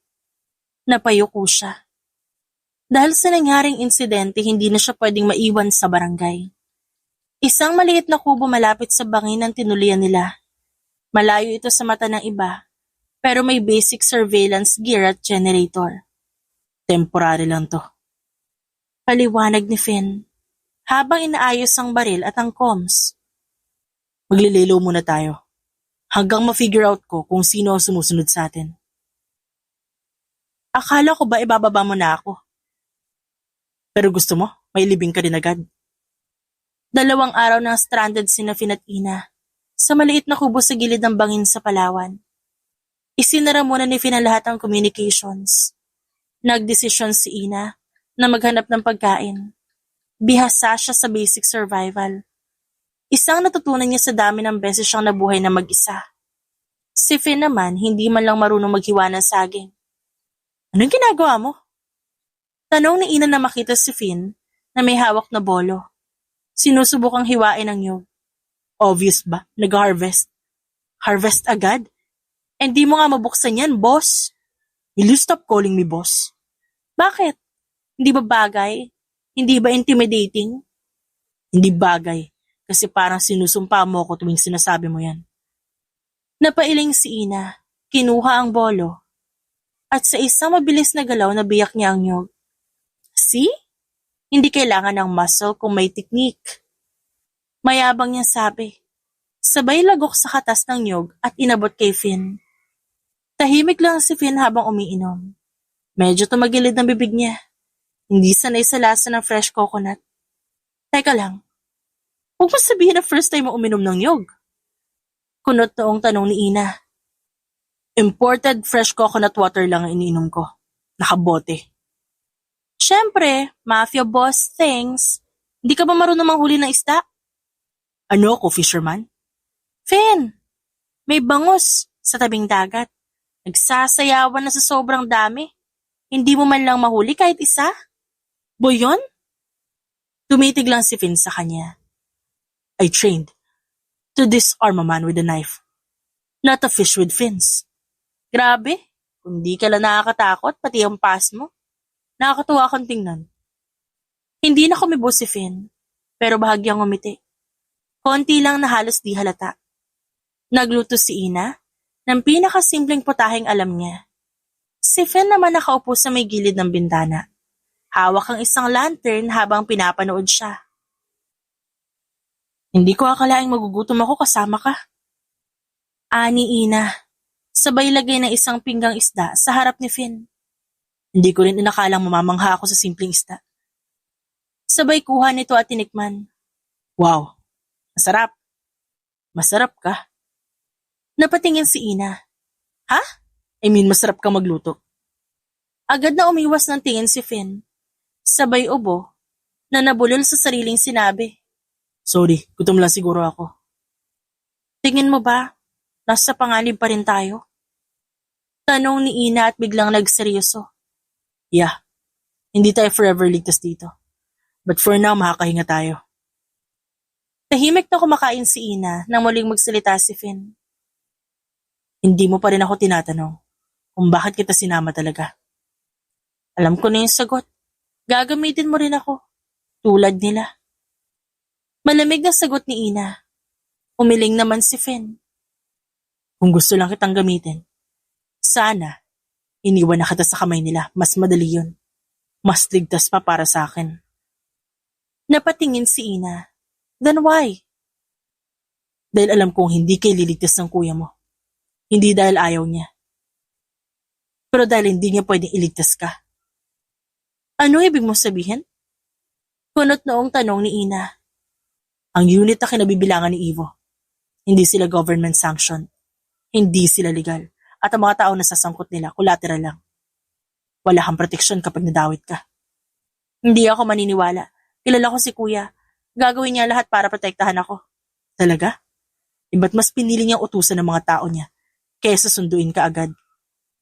napayuko siya. Dahil sa nangyaring insidente, hindi na siya pwedeng maiwan sa barangay. Isang maliit na kubo malapit sa bangin ang tinulian nila. Malayo ito sa mata ng iba, pero may basic surveillance gear at generator. Temporary lang to. Paliwanag ni Finn, habang inaayos ang baril at ang comms. Maglililo muna tayo, hanggang ma-figure out ko kung sino ang sumusunod sa atin. Akala ko ba ibababa mo na ako? Pero gusto mo, may libing ka din agad. 2 araw nang stranded sina Finn at Ina sa maliit na kubo sa gilid ng bangin sa Palawan. Isinara muna ni Finn ang lahat ng communications. Nagdesisyon si Ina na maghanap ng pagkain. Bihasa siya sa basic survival. Isang natutunan niya sa dami ng beses siyang nabuhay na mag-isa. Si Finn naman hindi man lang marunong maghiwa ng saging. Anong ginagawa mo? Tanong ni Ina na makita si Finn na may hawak na bolo. Sinusubukang hiwain ang nyug. Obvious ba? Nag-harvest. Harvest agad? Hindi mo nga mabuksan yan, boss. Will you stop calling me boss? Bakit? Hindi ba bagay? Hindi ba intimidating? Hindi bagay, kasi parang sinusumpa mo ko tuwing sinasabi mo yan. Napailing si Ina, kinuha ang bolo, at sa isang mabilis na galaw nabiyak niya ang nyug. See? Hindi kailangan ng muscle kung may technique. Mayabang niya sabi. Sabay lagok sa katas ng nyug at inabot kay Finn. Tahimik lang si Finn habang umiinom. Medyo tumagilid ng bibig niya. Hindi sanay sa lasa ng fresh coconut. Teka lang, huwag mo sabihin na first time mo uminom ng nyug. Kunot noong tanong ni Ina. Imported fresh coconut water lang ang iniinom ko. Nakabote. Siyempre, mafia boss things. Hindi ka ba marunong manghuli ng isda? Ano ako, fisherman? Finn, may bangus sa tabing dagat. Nagsasayawan na sa sobrang dami. Hindi mo man lang mahuli kahit isa? Boy yun? Tumitig lang si Finn sa kanya. I trained to disarm a man with a knife, not a fish with fins. Grabe, kung di ka lang nakakatakot, pati ang pass mo. Nakakatuwa kang tingnan. Hindi na kumibo si Finn, pero bahagyang umiti. Konti lang na halos di halata. Nagluto si Ina ng pinakasimpleng putaheng alam niya. Si Finn naman nakaupo sa may gilid ng bintana. Hawak ang isang lantern habang pinapanood siya. Hindi ko akalaing magugutom ako kasama ka. Ani Ina, sabay lagay ng isang pinggang isda sa harap ni Finn. Hindi ko rin inakalang mamamangha ako sa simpleng isda. Sabay kuha nito at tinikman. Wow, masarap. Masarap ka. Napatingin si Ina. Ha? I mean, masarap ka magluto. Agad na umiwas ng tingin si Finn. Sabay ubo na nabulol sa sariling sinabi. Sorry, gutom lang siguro ako. Tingin mo ba, nasa panganib pa rin tayo? Tanong ni Ina at biglang nagseryoso. Yeah, hindi tayo forever ligtas dito. But for now, makakahinga tayo. Tahimik na kumakain si Ina nang muling magsalita si Finn. Hindi mo pa rin ako tinatanong kung bakit kita sinama talaga. Alam ko na yung sagot. Gagamitin mo rin ako. Tulad nila. Malamig na sagot ni Ina. Umiling naman si Finn. Kung gusto lang kitang gamitin, sana, iniwan na kita sa kamay nila. Mas madali yun. Mas ligtas pa para sa akin. Napatingin si Ina. Then why? Dahil alam kong hindi kay liligtas ng kuya mo. Hindi dahil ayaw niya. Pero dahil hindi niya pwedeng iligtas ka. Ano ibig mo sabihin? Kunot noong tanong ni Ina. Ang unit na kinabibilangan ni Ivo. Hindi sila government sanctioned. Hindi sila legal. At ang mga tao na sasangkot nila, collateral lang. Wala kang proteksyon kapag nadawit ka. Hindi ako maniniwala. Kilala ko si kuya. Gagawin niya lahat para protektahan ako. Talaga? Iba't mas pinili niyang utusan ng mga tao niya kaysa sunduin ka agad.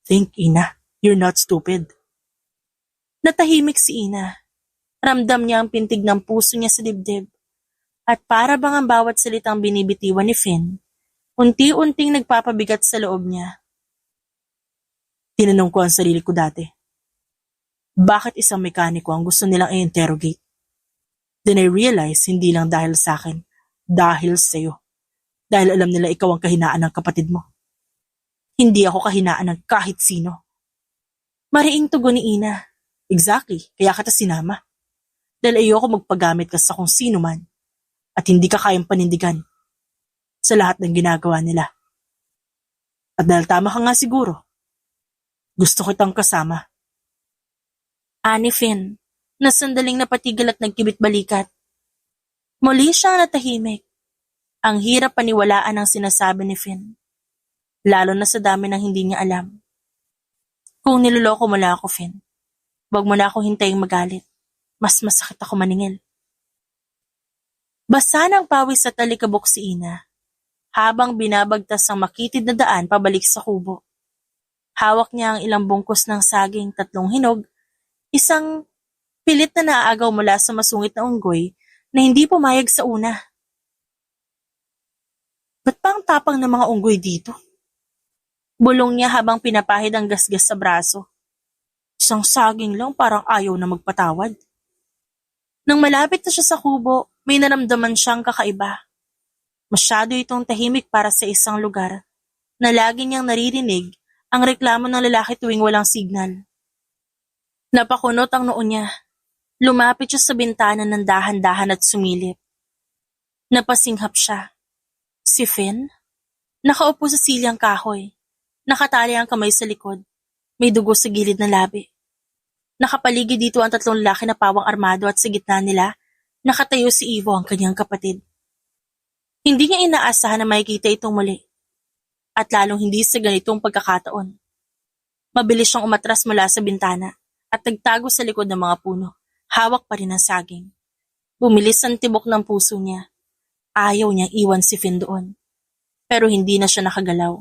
Think, Ina. You're not stupid. Natahimik si Ina. Ramdam niya ang pintig ng puso niya sa dibdib. At para bang ang bawat salitang binibitiwan ni Finn, unti-unting nagpapabigat sa loob niya. Tinanong ko ang sarili ko dati. Bakit isang mekaniko ang gusto nilang i-interrogate? Then I realized hindi lang dahil sa akin, dahil sa'yo. Dahil alam nila ikaw ang kahinaan ng kapatid mo. Hindi ako kahinaan ng kahit sino. Mariing tugon ni Ina. Exactly, kaya kita sinama. Dahil ayoko magpagamit ka sa kung sino man at hindi ka kayang panindigan sa lahat ng ginagawa nila. At dahil tama ka nga siguro, gusto kitang kasama. Ani Finn, na sandaling napatigil at nagkibit balikat. Muli siyang natahimik. Ang hirap paniwalaan ang sinasabi ni Finn. Lalo na sa dami ng hindi niya alam. Kung niloloko mo lang ako, Finn, wag mo na akong hintaying magalit. Mas masakit ako maningil. Basa ng pawis at talikabok si Ina habang binabagtas ang makitid na daan pabalik sa kubo. Hawak niya ang ilang bungkus ng saging, 3 hinog, isang pilit na naaagaw mula sa masungit na unggoy na hindi pumayag sa una. Ba't pa ang tapang ng mga unggoy dito? Bulong niya habang pinapahid ang gasgas sa braso. Isang saging lang, parang ayaw na magpatawad. Nang malapit na siya sa kubo, may naramdaman siyang kakaiba. Masyado itong tahimik para sa isang lugar na lagi niyang naririnig ang reklamo ng lalaki tuwing walang signal. Napakunot ang noo niya. Lumapit siya sa bintana ng dahan-dahan at sumilip. Napasinghap siya. Si Finn? Nakaupo sa silyang kahoy. Nakatali ang kamay sa likod. May dugo sa gilid ng labi. Nakapaligid dito ang 3 lalaki na pawang armado at sa gitna nila, nakatayo si Ivo, ang kanyang kapatid. Hindi niya inaasahan na makikita itong muli. At lalong hindi sa ganitong pagkakataon. Mabilis siyang umatras mula sa bintana at nagtago sa likod ng mga puno. Hawak pa rin ang saging. Bumilis ang tibok ng puso niya. Ayaw niyang iwan si Finn doon. Pero hindi na siya nakagalaw.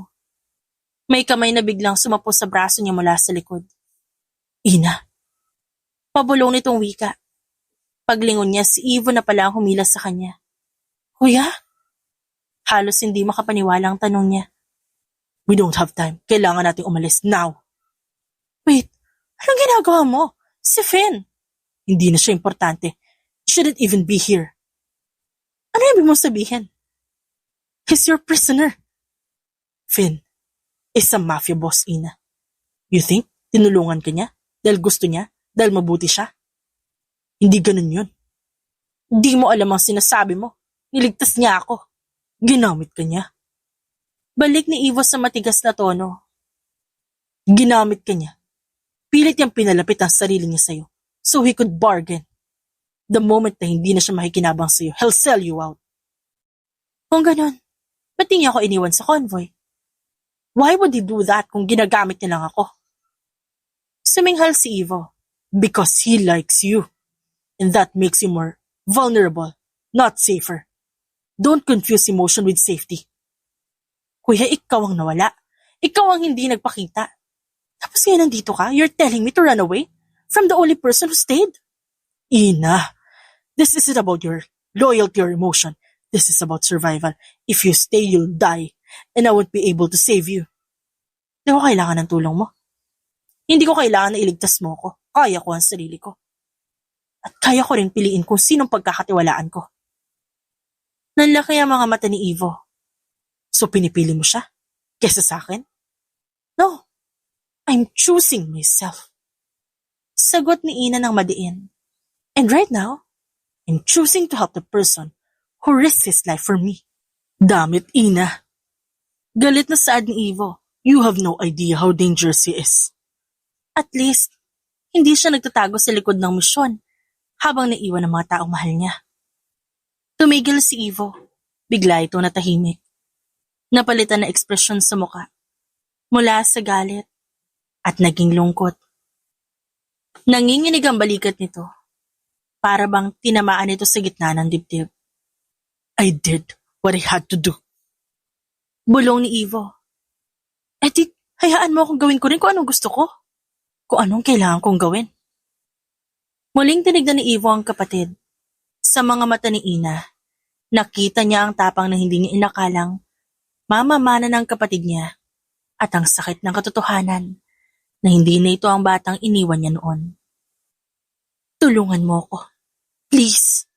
May kamay na biglang sumapos sa braso niya mula sa likod. Ina. Pabulong nitong wika. Paglingon niya, si Ivo na pala ang humilas sa kanya. Kuya? Halos hindi makapaniwala ang tanong niya. We don't have time. Kailangan nating umalis now. Wait, anong ginagawa mo? Si Finn. Hindi na siya importante. He shouldn't even be here. Ano ibig mong sabihin? He's your prisoner. Finn is a mafia boss, Ina. You think tinulungan ka niya? Dahil gusto niya? Dahil mabuti siya? Hindi ganun yun. Hindi mo alam ang sinasabi mo. Niligtas niya ako. Ginamit ka niya. Balik ni Ivo sa matigas na tono. Ginamit ka niya. Pilit niyang pinalapit ang sarili niya sa'yo so he could bargain. The moment na hindi na siya makikinabang sa'yo, he'll sell you out. Kung ganun, ba't di niya ako iniwan sa convoy? Why would he do that kung ginagamit niya lang ako? Suminghal si Ivo. Because he likes you. And that makes you more vulnerable, not safer. Don't confuse emotion with safety. Kuya, ikaw ang nawala. Ikaw ang hindi nagpakita. Tapos ngayon nandito ka, you're telling me to run away from the only person who stayed? Ina, this isn't about your loyalty or emotion. This is about survival. If you stay, you'll die. And I won't be able to save you. Hindi ko kailangan ng tulong mo. Hindi ko kailangan na iligtas mo ko. Kaya ko ang sarili ko. At kaya ko rin piliin kung sinong pagkakatiwalaan ko. Nanlaki ang mga mata ni Ivo. So pinipili mo siya? Kesa sa akin? No. I'm choosing myself. Sagot ni Ina ng madiin. And right now, I'm choosing to help the person who risks his life for me. Damn it, Ina. Galit na saad ni Ivo. You have no idea how dangerous he is. At least, hindi siya nagtatago sa likod ng misyon habang naiwan ng mga taong mahal niya. Tumigil si Ivo. Bigla ito natahimik. Napalitan na ekspresyon sa muka. Mula sa galit at naging lungkot. Nanginginig ang balikat nito. Para bang tinamaan ito sa gitna ng dibdib. I did what I had to do. Bulong ni Ivo. Di, hayaan mo akong gawin ko rin kung anong gusto ko. Kung anong kailangan kong gawin. Muling tinignan ni Ivo ang kapatid. Sa mga mata ni Ina, nakita niya ang tapang na hindi niya inakalang mamamana ng kapatid niya at ang sakit ng katotohanan na hindi na ito ang batang iniwan niya noon. Tulungan mo ko. Please.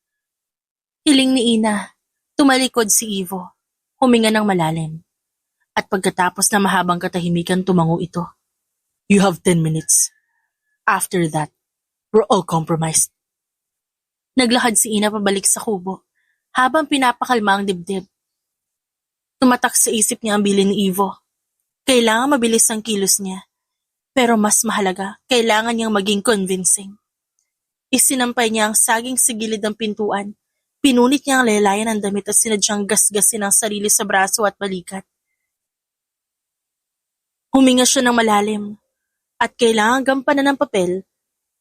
Hiling ni Ina, tumalikod si Ivo, huminga ng malalim. At pagkatapos na mahabang katahimikan tumango ito. You have 10 minutes. After that, we're all compromised. Naglakad si Ina pabalik sa kubo habang pinapakalma ang dibdib. Tumatak sa isip niya ang bilin ni Ivo. Kailangan mabilis ang kilos niya. Pero mas mahalaga, kailangan niyang maging convincing. Isinampay niya ang saging sa gilid ng pintuan Pinunit niya ang lelayan ng damit at sinadyang gasgasin ang sarili sa braso at balikat. Huminga siya ng malalim at kailangang gampanan ng papel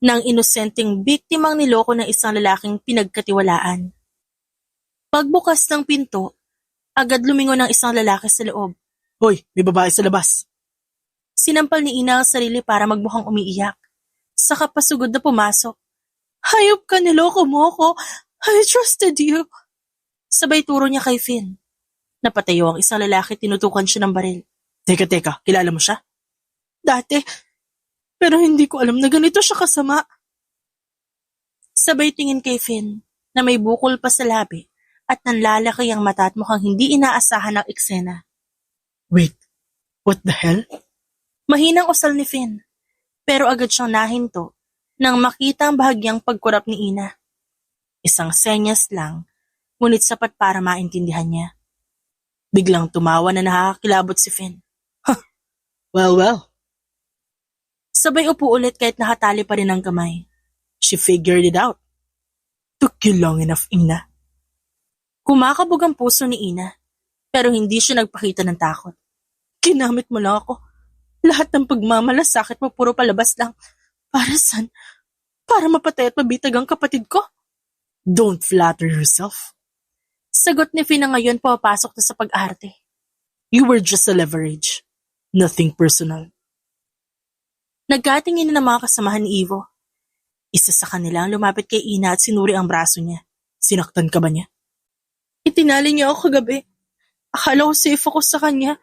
ng inosenteng biktimang niloko ng isang lalaking pinagkatiwalaan. Pagbukas ng pinto, agad lumingon ang isang lalaki sa loob. Hoy, may babae sa labas. Sinampal ni Ina ang sarili para magmukhang umiiyak. Saka pasugod na pumasok. Hayop ka, niloko mo ako. I trusted you. Sabay turo niya kay Finn. Napatayo ang isang lalaki, tinutukan siya ng baril. Teka, kilala mo siya? Dati, pero hindi ko alam na ganito siya kasama. Sabay tingin kay Finn na may bukol pa sa labi at nanlalaki ang mata at mukhang hindi inaasahan ang eksena. Wait, what the hell? Mahinang usal ni Finn, pero agad siyang nahinto nang makita ang bahagyang pagkurap ni Ina. Isang senyas lang, ngunit sapat para maintindihan niya. Biglang tumawa na nakakakilabot si Finn. Well. Sabay upo ulit kahit nakatali pa rin ang kamay. She figured it out. Took you long enough, Ina. Kumakabog ang puso ni Ina, pero hindi siya nagpakita ng takot. Ginamit mo lang ako. Lahat ng pagmamalasakit mo puro palabas lang. Para saan? Para mapatay at mabitag ang kapatid ko? Don't flatter yourself. Sagot ni Finn na ngayon pumapasok na sa pag-arte. You were just a leverage. Nothing personal. Nagkatingin na ng mga kasamahan ni Ivo. Isa sa kanila ang lumapit kay Ina at sinuri ang braso niya. Sinaktan ka ba niya? Itinali niya ako kagabi. Akala ko safe ako sa kanya.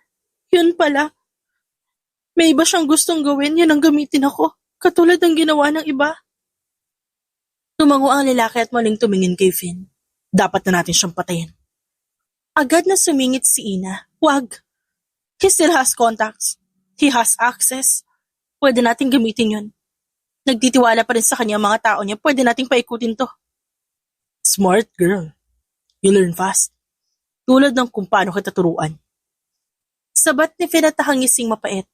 Yun pala. May iba siyang gustong gawin, yun ang gamitin ako. Katulad ng ginawa ng iba. Tumango ang lalaki at muling tumingin kay Finn. Dapat na natin siyang patayin. Agad na sumingit si Ina. Wag. He still has contacts. He has access. Pwede nating gamitin yun. Nagtitiwala pa rin sa kanya ang mga tao niya. Pwede nating paikutin to. Smart girl. You learn fast. Tulad ng kung paano kita turuan. Sabat ni Finn at ngising mapait.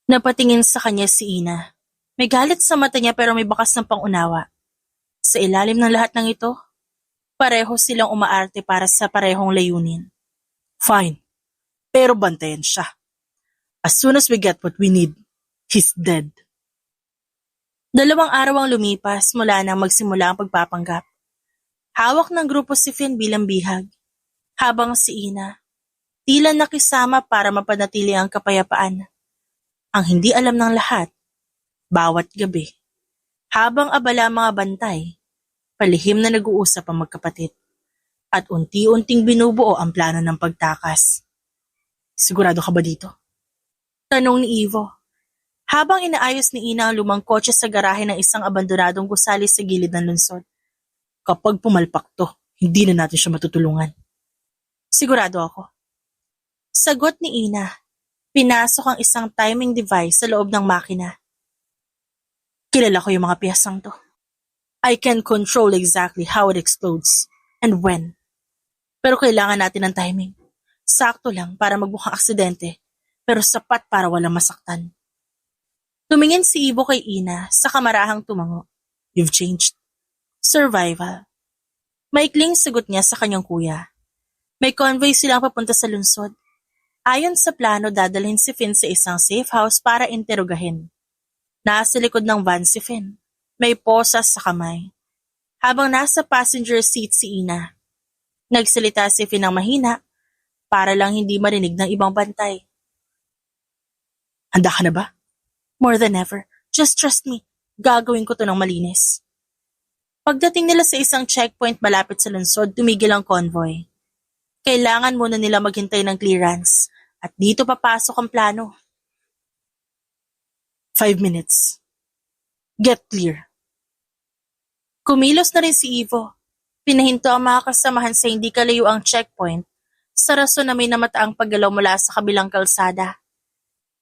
Napatingin sa kanya si Ina. May galit sa mata niya pero may bakas ng pangunawa. Sa ilalim ng lahat ng ito, pareho silang umaarte para sa parehong layunin. Fine. Pero bantayan siya. As soon as we get what we need, he's dead. 2 araw ang lumipas mula nang magsimula ang pagpapanggap. Hawak ng grupo si Finn bilang bihag, habang si Ina, tila nakisama para mapanatili ang kapayapaan. Ang hindi alam ng lahat, bawat gabi, habang abala ang mga bantay, palihim na nag-uusap ang magkapatid, at unti-unting binubuo ang plano ng pagtakas. Sigurado ka ba dito? Tanong ni Ivo, habang inaayos ni Ina ang lumang kotse sa garahe ng isang abandonadong gusali sa gilid ng lungsod. Kapag pumalpak to, hindi na natin siya matutulungan. Sigurado ako. Sagot ni Ina, pinasok ang isang timing device sa loob ng makina. Kilala ko yung mga piyasang to. I can control exactly how it explodes and when. Pero kailangan natin ng timing. Sakto lang para magmukhang aksidente, pero sapat para walang masaktan. Tumingin si Ivo kay Ina sa kamarahang tumango. You've changed. Survival. Maikling sagot niya sa kanyang kuya. May convoy silang papunta sa lungsod. Ayon sa plano, dadalhin si Finn sa isang safe house para interogahin. Nasa likod ng van si Finn. May posas sa kamay. Habang nasa passenger seat si Ina, nagsalita si Finn ng mahina para lang hindi marinig ng ibang bantay. Handa ka na ba? More than ever. Just trust me. Gagawin ko to ng malinis. Pagdating nila sa isang checkpoint malapit sa lungsod, tumigil ang convoy. Kailangan muna nila maghintay ng clearance at dito papasok ang plano. 5 minutes. Get clear. Kumilos na rin si Ivo. Pinahinto ang mga kasamahan sa hindi kalayo ang checkpoint sa rason na may namataang paggalaw mula sa kabilang kalsada.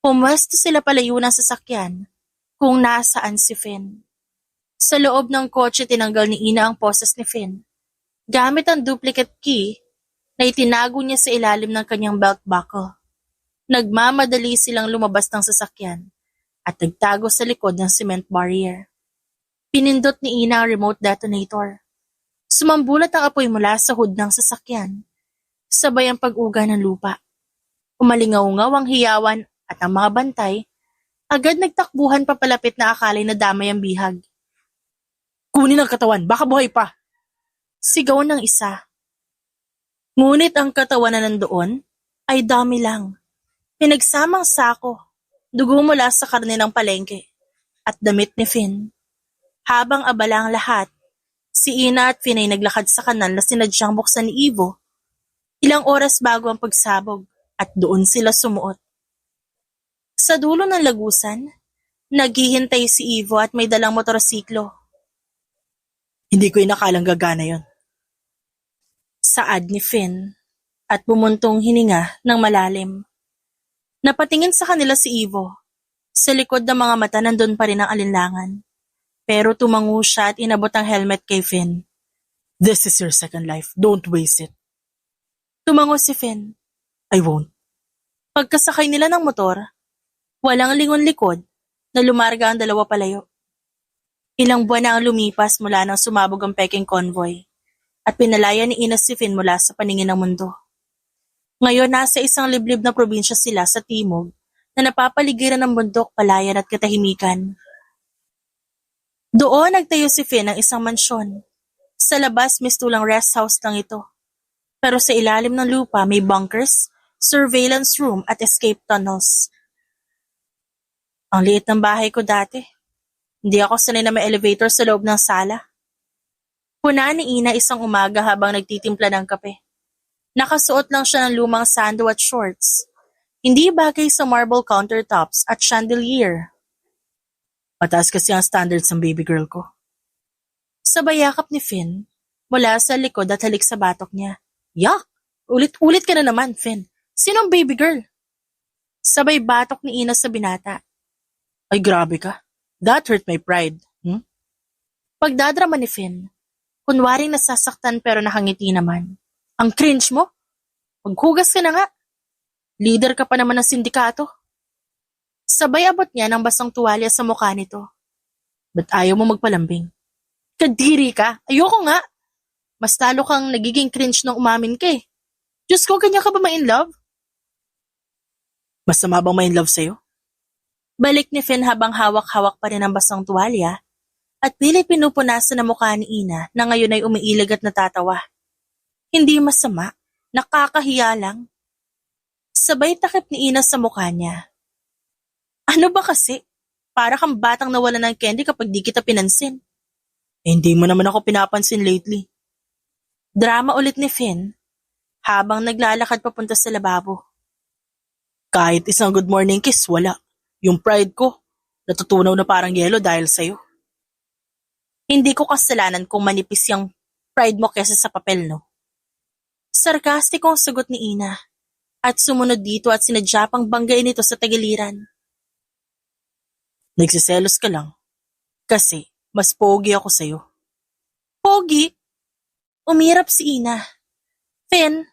Pumwesto sila palayo ng sasakyan kung nasaan si Finn. Sa loob ng kotse tinanggal ni Ina ang poses ni Finn. Gamit ang duplicate key na itinago niya sa ilalim ng kanyang belt buckle. Nagmamadali silang lumabas ng sasakyan at nagtago sa likod ng cement barrier. Pinindot ni Ina ang remote detonator. Sumambulat ang apoy mula sa hood ng sasakyan, sabay ang pag-uga ng lupa. Umalingaw-ngaw ang hiyawan at ang mga bantay, agad nagtakbuhan papalapit na akalay na damay ang bihag. Kunin ang katawan, baka buhay pa. Sigaw ng isa. Ngunit ang katawan na nandoon ay dami lang. Pinagsamang sako, dugo mula sa karne ng palengke, at damit ni Finn. Habang abala ang lahat, si Ina at Finn ay naglakad sa kanal na sinadyang buksan ni Ivo. Ilang oras bago ang pagsabog at doon sila sumuot. Sa dulo ng lagusan, naghihintay si Ivo at may dalang motorsiklo. Hindi ko inakalang gagana yon. Saad ni Finn at bumuntong hininga ng malalim. Napatingin sa kanila si Ivo. Sa likod ng mga mata nandun pa rin ang alinlangan. Pero tumango siya at inabot ang helmet kay Finn. This is your second life. Don't waste it. Tumango si Finn. I won't. Pagkasakay nila ng motor, walang lingon-likod na lumarga ang dalawa palayo. Ilang buwan na ang lumipas mula nang sumabog ang Peking convoy at pinalaya ni Ina si Finn mula sa paningin ng mundo. Ngayon nasa isang liblib na probinsya sila sa timog na napapaligiran ng bundok, palayan at katahimikan. Doon nagtayo si Finn ng isang mansyon. Sa labas mistulang rest house lang ito. Pero sa ilalim ng lupa may bunkers, surveillance room at escape tunnels. Ang liit ng bahay ko dati. Hindi ako sanay na may elevator sa loob ng sala. Puna ni Ina isang umaga habang nagtitimpla ng kape. Nakasuot lang siya ng lumang sando at shorts. Hindi bagay sa marble countertops at chandelier. Mataas kasi ang standards ng baby girl ko. Sabay yakap ni Finn, mula sa likod at halik sa batok niya. Yak! Ulit-ulit ka na naman, Finn. Sinong baby girl? Sabay batok ni Ina sa binata. Ay grabe ka. That hurt my pride. Pagdadrama ni Finn, kunwaring nasasaktan pero nakangiti naman. Ang cringe mo? Maghugas ka na nga. Leader ka pa naman ng sindikato. Sabay abot niya ng basang tuwalya sa mukha nito. Ba't ayaw mo magpalambing? Kadiri ka, ayoko nga. Mas talo kang nagiging cringe nung umamin ka eh. Diyos ko, ganyan ka ba ma-in love? Masama bang ma-in love sa'yo? Balik ni Finn habang hawak-hawak pa rin ang basang tuwalya at pilit pinupunasan ang mukha ni Ina na ngayon ay umiilag at natatawa. Hindi masama, nakakahiya lang. Sabay takip ni Ina sa mukha niya. Ano ba kasi? Para kang batang nawala ng candy kapag di kita pinansin. Hindi mo naman ako pinapansin lately. Drama ulit ni Finn habang naglalakad papunta sa lababo. Kahit isang good morning kiss, wala. Yung pride ko, natutunaw na parang yelo dahil sa'yo. Hindi ko kasalanan kung manipis yung pride mo kesa sa papel, no? Sarkastikong sagot ni Ina at sumunod dito at sinadya pang banggain ito sa tagiliran. Nagsiselos ka lang. Kasi mas pogi ako sa'yo. Pogi? Umirap si Ina. Finn,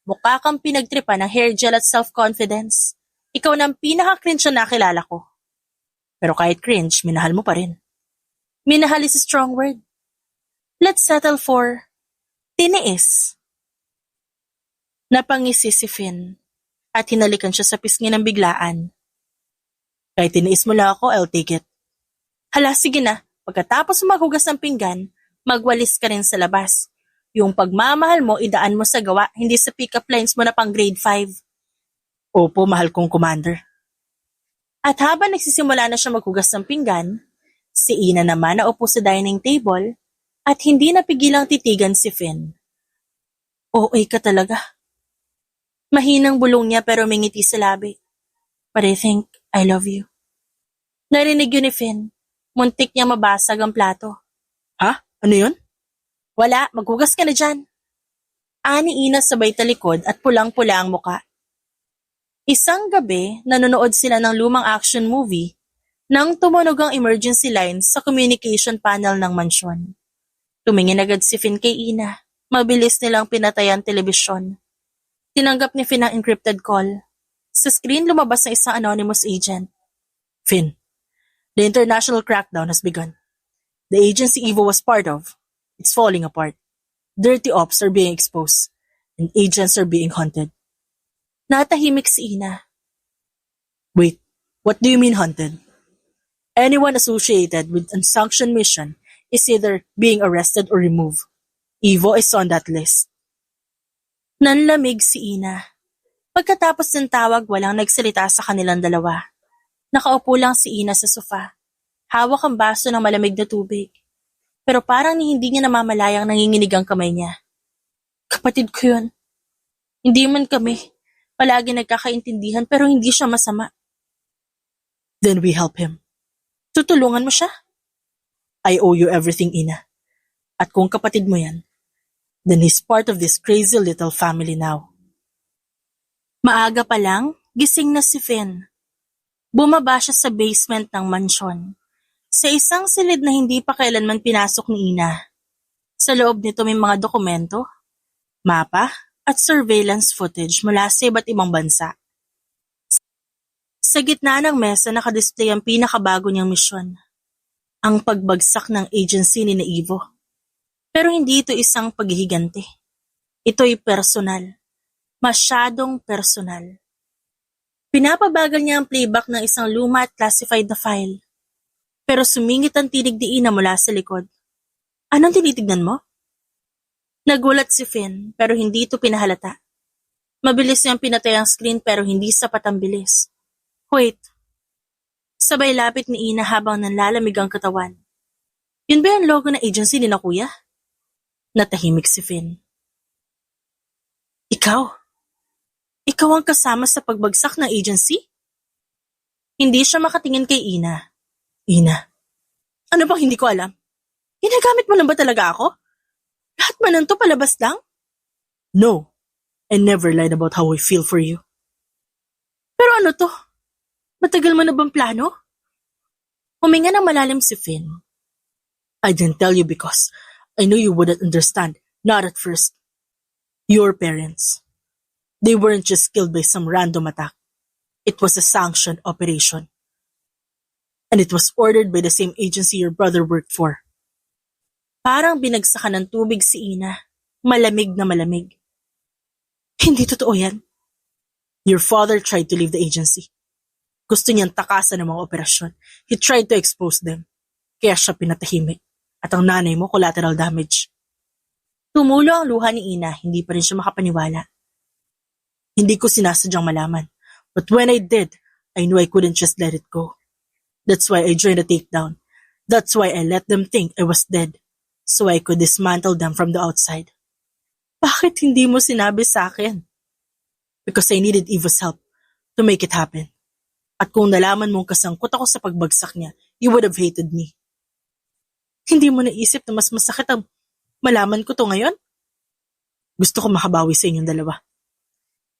mukha kang pinagtripa ng hair gel at self-confidence. Ikaw na ang pinaka-cringe na nakilala ko. Pero kahit cringe, minahal mo pa rin. Minahal is a strong word. Let's settle for tiniis. Napangisi si Finn at hinalikan siya sa pisngi ng biglaan. Kahit tiniis mo lang ako, I'll take it. Hala, sige na. Pagkatapos maghugas ng pinggan, magwalis ka rin sa labas. Yung pagmamahal mo, idaan mo sa gawa, hindi sa pick-up lines mo na pang grade 5. Opo, mahal kong commander. At habang nagsisimula na siya maghugas ng pinggan, si Ina naman naupo sa dining table at hindi napigilang titigan si Finn. OA ka talaga. Mahinang bulong niya pero may ngiti sa labi. But I think I love you. Narinig yun ni Finn. Muntik niya mabasag ang plato. Ha? Ano yun? Wala, maghugas ka na dyan. Ani Ina sabay talikod at pulang-pula ang muka. Isang gabi, nanonood sila ng lumang action movie nang tumunog ang emergency lines sa communication panel ng mansyon. Tumingin agad si Finn kay Ina. Mabilis nilang pinatay ang telebisyon. Tinanggap ni Finn ang encrypted call. Sa screen lumabas na isang anonymous agent. Finn, the international crackdown has begun. The agency Evo was part of, it's falling apart. Dirty ops are being exposed, and agents are being hunted. Natahimik si Ina. Wait, what do you mean hunted? Anyone associated with unsanctioned mission is either being arrested or removed. Evo is on that list. Nanlamig si Ina. Pagkatapos ng tawag, walang nagsalita sa kanilang dalawa. Nakaupo lang si Ina sa sofa. Hawak ang baso ng malamig na tubig. Pero parang hindi niya namamalayang nanginginig ang kamay niya. Kapatid ko yun. Hindi man kami. Palagi nagkakaintindihan pero hindi siya masama. Then we help him. Tutulungan mo siya? I owe you everything, Ina. At kung kapatid mo yan, then he's part of this crazy little family now. Maaga pa lang, gising na si Finn. Bumaba siya sa basement ng mansyon. Sa isang silid na hindi pa kailanman pinasok ni Ina. Sa loob nito may mga dokumento, mapa, at surveillance footage mula sa iba't ibang bansa. Sa gitna ng mesa nakadisplay ang pinakabago niyang misyon. Ang pagbagsak ng agency ni Evo. Pero hindi ito isang paghihigante. Ito'y personal. Masyadong personal. Pinapabagal niya ang playback ng isang luma at classified na file. Pero sumingit ang tinig ni Ina mula sa likod. Anong tinitignan mo? Nagulat si Finn pero hindi ito pinahalata. Mabilis niyang pinatay ang screen pero hindi sapat ang bilis. Wait. Sabay lapit ni Ina habang nanlalamig ang katawan. Yun ba yung logo ng agency ni na kuya? Natahimik si Finn. Ikaw? Ikaw ang kasama sa pagbagsak ng agency? Hindi siya makatingin kay Ina. Ina. Ano bang hindi ko alam? Ginagamit mo lang ba talaga ako? Lahat man nanto palabas lang? No. I never lied about how I feel for you. Pero ano to? Matagal mo na bang plano? Huminga ng malalim si Finn. I didn't tell you because I knew you wouldn't understand. Not at first. Your parents. They weren't just killed by some random attack. It was a sanctioned operation. And it was ordered by the same agency your brother worked for. Parang binagsakan ng tubig si Ina. Malamig na malamig. Hindi totoo yan. Your father tried to leave the agency. Gusto niyang takasan ng mga operasyon. He tried to expose them. Kaya siya pinatahimik. At ang nanay mo, collateral damage. Tumulo ang luha ni Ina, hindi pa rin siya makapaniwala. Hindi ko sinasadyang malaman. But when I did, I knew I couldn't just let it go. That's why I joined the takedown. That's why I let them think I was dead. So I could dismantle them from the outside. Bakit hindi mo sinabi sa akin? Because I needed Eva's help to make it happen. At kung nalaman mong kasangkot ako sa pagbagsak niya, you would have hated me. Hindi mo naisip na mas masakit ang malaman ko to ngayon? Gusto ko makabawi sa inyong dalawa.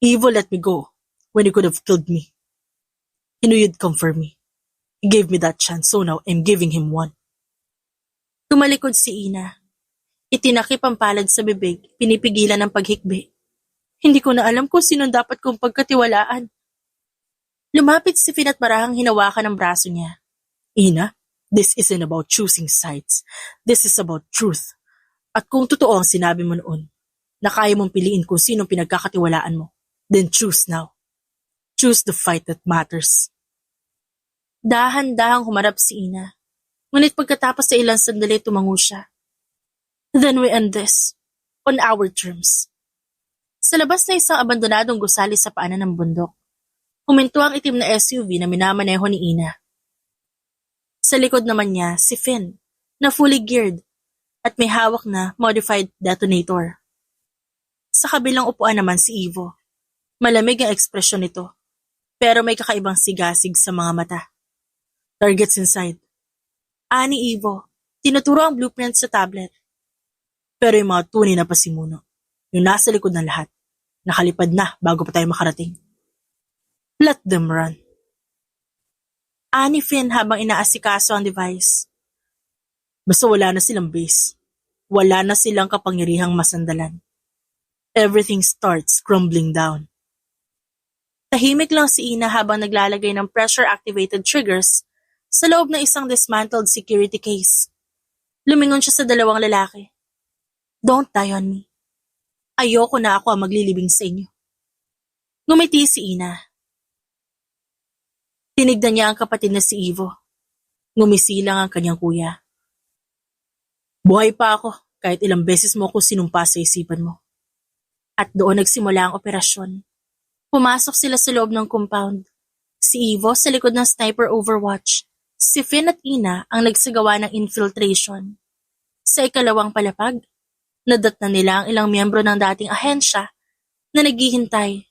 Evo let me go when he could have killed me. He knew you'd come for me. He gave me that chance, so now I'm giving him one. Tumalikod si Ina. Itinakip ang palad sa bibig, pinipigilan ang paghikbi. Hindi ko na alam kung sino dapat kong pagkatiwalaan. Lumapit si Finn at marahang hinawakan ang braso niya. Ina, this isn't about choosing sides. This is about truth. At kung totoo ang sinabi mo noon, na kaya mong piliin kung sinong pinagkakatiwalaan mo, then choose now. Choose the fight that matters. Dahan-dahang humarap si Ina. Ngunit pagkatapos sa ilang sandali tumango siya. Then we end this. On our terms. Sa labas na isang abandonadong gusali sa paanan ng bundok. Huminto ang itim na SUV na minamaneho ni Ina. Sa likod naman niya, si Finn, na fully geared at may hawak na modified detonator. Sa kabilang upuan naman si Evo. Malamig ang ekspresyon nito, pero may kakaibang sigasig sa mga mata. Targets inside. Ani Evo, tinuturo ang blueprint sa tablet. Pero yung mga tunay na pasimuno, yung nasa likod ng lahat, nakalipad na bago pa tayo makarating. Let them run. Ani Finn habang inaasikaso ang device. Basta wala na silang base. Wala na silang kapangyarihang masandalan. Everything starts crumbling down. Tahimik lang si Ina habang naglalagay ng pressure-activated triggers sa loob ng isang dismantled security case. Lumingon siya sa dalawang lalaki. Don't die on me. Ayoko na ako ang maglilibing sa inyo. Ngumiti si Ina. Tinignan niya ang kapatid na si Ivo. Ngumisi lang ang kanyang kuya. Buhay pa ako kahit ilang beses mo ako sinumpa sa isipan mo. At doon nagsimula ang operasyon. Pumasok sila sa loob ng compound. Si Ivo sa likod ng sniper overwatch. Si Finn at Ina ang nagsagawa ng infiltration. Sa ikalawang palapag, nadat na nila ang ilang miyembro ng dating ahensya na naghihintay,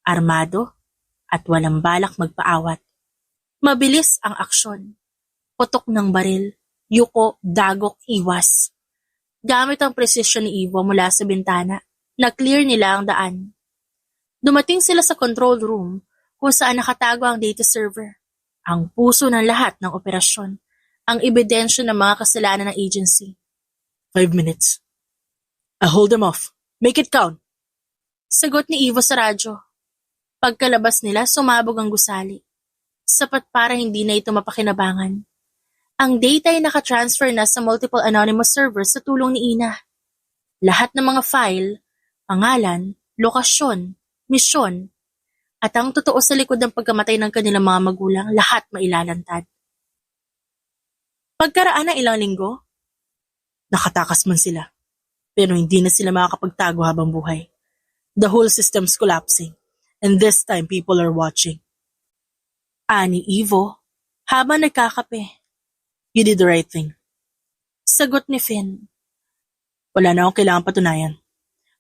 armado at walang balak magpaawat. Mabilis ang aksyon. Putok ng baril, yuko, dagok, iwas. Gamit ang presisyon ni Ivo mula sa bintana, na-clear nila ang daan. Dumating sila sa control room kung saan nakatago ang data server. Ang puso ng lahat ng operasyon, ang ebidensya ng mga kasalanan ng agency. 5 minutes. I'll hold them off. Make it count. Sagot ni Ivo sa radyo. Pagkalabas nila, sumabog ang gusali. Sapat para hindi na ito mapakinabangan. Ang data ay nakatransfer na sa multiple anonymous servers sa tulong ni Ina. Lahat ng mga file, pangalan, lokasyon, misyon, at ang totoo sa likod ng pagkamatay ng kanilang mga magulang, lahat mailalantad. Pagkaraan ng ilang linggo, nakatakas man sila. Pero hindi na sila makakapagtago habang buhay. The whole system's collapsing. And this time people are watching. Ani Ivo, habang nagkakape. You did the right thing. Sagot ni Finn. Wala na akong kailangan patunayan.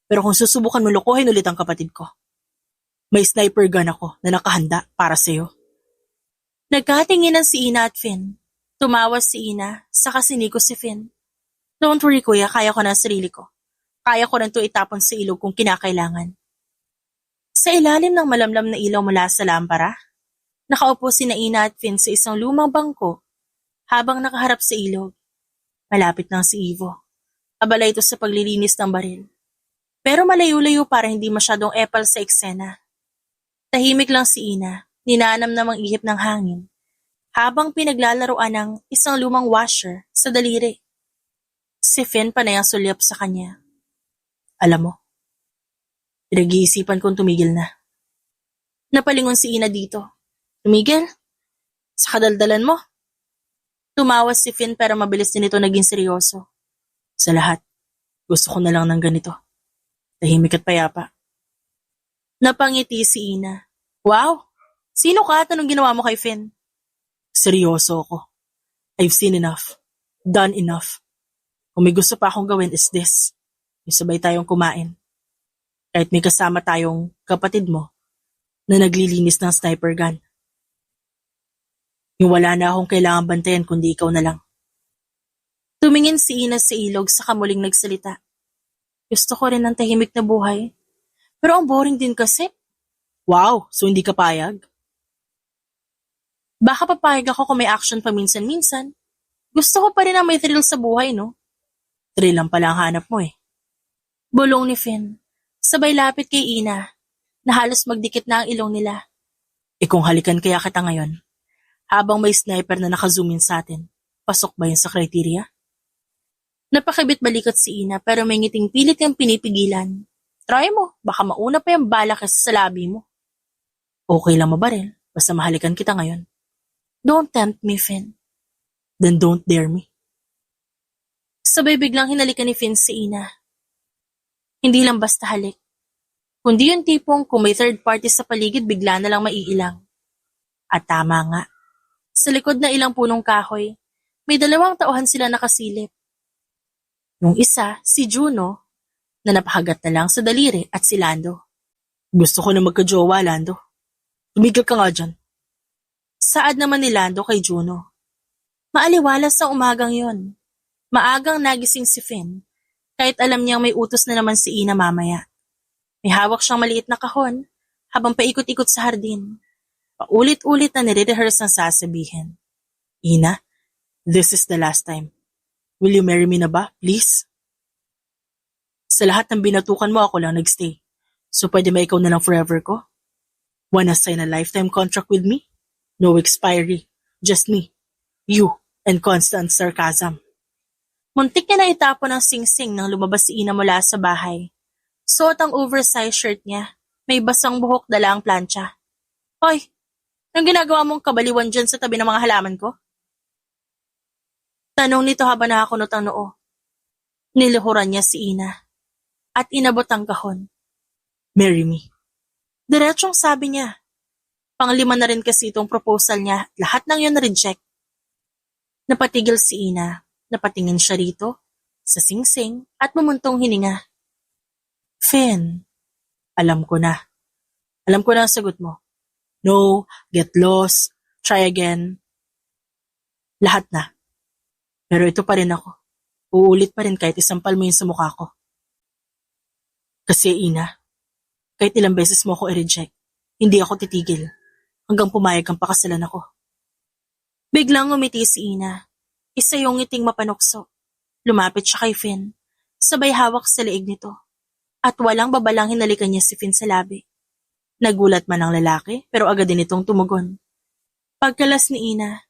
Pero kung susubukan mo lokohin ulit ang kapatid ko, may sniper gun ako na nakahanda para sa'yo. Nagkatinginan si Ina at Finn. Tumawas si Ina, saka siniko si Finn. Don't worry kuya, kaya ko na ang sarili ko. Kaya ko na ito itapon sa ilog kung kinakailangan. Sa ilalim ng malamlam na ilaw mula sa lampara, nakaupo sina Ina at Finn sa isang lumang bangko habang nakaharap sa ilog. Malapit lang si Ivo. Abala ito sa paglilinis ng baril. Pero malayo-layo para hindi masyadong epal sa eksena. Tahimik lang si Ina, ninanam namang ihip ng hangin, habang pinaglalaroan ng isang lumang washer sa daliri. Si Finn panay ang sulyap sa kanya. Alam mo, pinag-iisipan kong tumigil na. Napalingon si Ina dito. Tumigil? Sa kadaldalan mo? Tumawas si Finn pero mabilis din ito naging seryoso. Sa lahat, gusto ko na lang ng ganito. Tahimik at payapa. Napangiti si Ina. Wow! Sino ka at anong ginawa mo kay Finn? Seryoso ako. I've seen enough. Done enough. Kung may gusto pa akong gawin is this. Yung sabay tayong kumain. Kahit may kasama tayong kapatid mo na naglilinis ng sniper gun. Yung wala na akong kailangan bantayan kundi ikaw na lang. Tumingin si Ina sa ilog sa kamuling nagsalita. Gusto ko rin ng tahimik na buhay. Pero ang boring din kasi. Wow, so hindi ka payag? Baka papayag ako kung may action paminsan-minsan. Gusto ko pa rin na may thrill sa buhay, no? Thrill lang pala ang hanap mo eh. Bulong ni Finn. Sabay lapit kay Ina, na halos magdikit na ang ilong nila. Kung halikan kaya kita ngayon, habang may sniper na nakazoom in sa atin, pasok ba yun sa criteria? Napakibit balikot si Ina pero may ngiting pilit yung pinipigilan. Try mo, baka mauna pa yung bala kaysa sa labi mo. Okay lang mabaril, basta mahalikan kita ngayon. Don't tempt me, Finn. Then don't dare me. Sabay biglang hinalikan ni Finn si Ina. Hindi lang basta halik, kundi yung tipong kung may third party sa paligid bigla na lang maiilang. At tama nga, sa likod na ilang punong kahoy, may dalawang tauhan sila nakasilip. Yung isa, si Juno, na napahagat na lang sa daliri at si Lando. Gusto ko na magka-jowa, Lando. Tumigil ka nga dyan. Saad naman ni Lando kay Juno. Maaliwalas sa umagang yon. Maagang nagising si Finn, kahit alam niyang may utos na naman si Ina mamaya. May hawak siyang maliit na kahon, habang paikot-ikot sa hardin. Paulit-ulit na nire-rehearse ang sasabihin. Ina, this is the last time. Will you marry me na ba, please? Sa lahat ng binatukan mo ako lang nagstay. So pwede ba ikaw na lang forever ko? Wanna sign a lifetime contract with me? No expiry. Just me, you, and constant sarcasm. Muntik niya na itapon ang singsing nang lumabas si Ina mula sa bahay. Suot ang oversized shirt niya. May basang buhok, dala ang plancha. Hoy, anong ginagawa mong kabaliwan dyan sa tabi ng mga halaman ko? Tanong nito habang nakakunot ang noo. Niluhuran niya si Ina at inabot ang kahon. Marry me. Diretsong sabi niya. Panglima na rin kasi itong proposal niya, lahat ng yun na-reject. Napatigil si Ina, napatingin siya rito, sa singsing at mumuntong hininga. Finn, alam ko na. Alam ko na ang sagot mo. No, get lost, try again. Lahat na. Pero ito pa rin ako. Uulit pa rin kahit isampal mo yun sa mukha ko. Kasi Ina, kahit ilang beses mo ako i-reject, hindi ako titigil hanggang pumayag kang pakasalan ako. Biglang umiti si Ina. Isa yung ngiting mapanukso. Lumapit siya kay Finn. Sabay hawak sa leeg nito. At walang babalang hinalikan niya si Finn sa labi. Nagulat man ang lalaki pero agad din itong tumugon. Pagkalas ni Ina,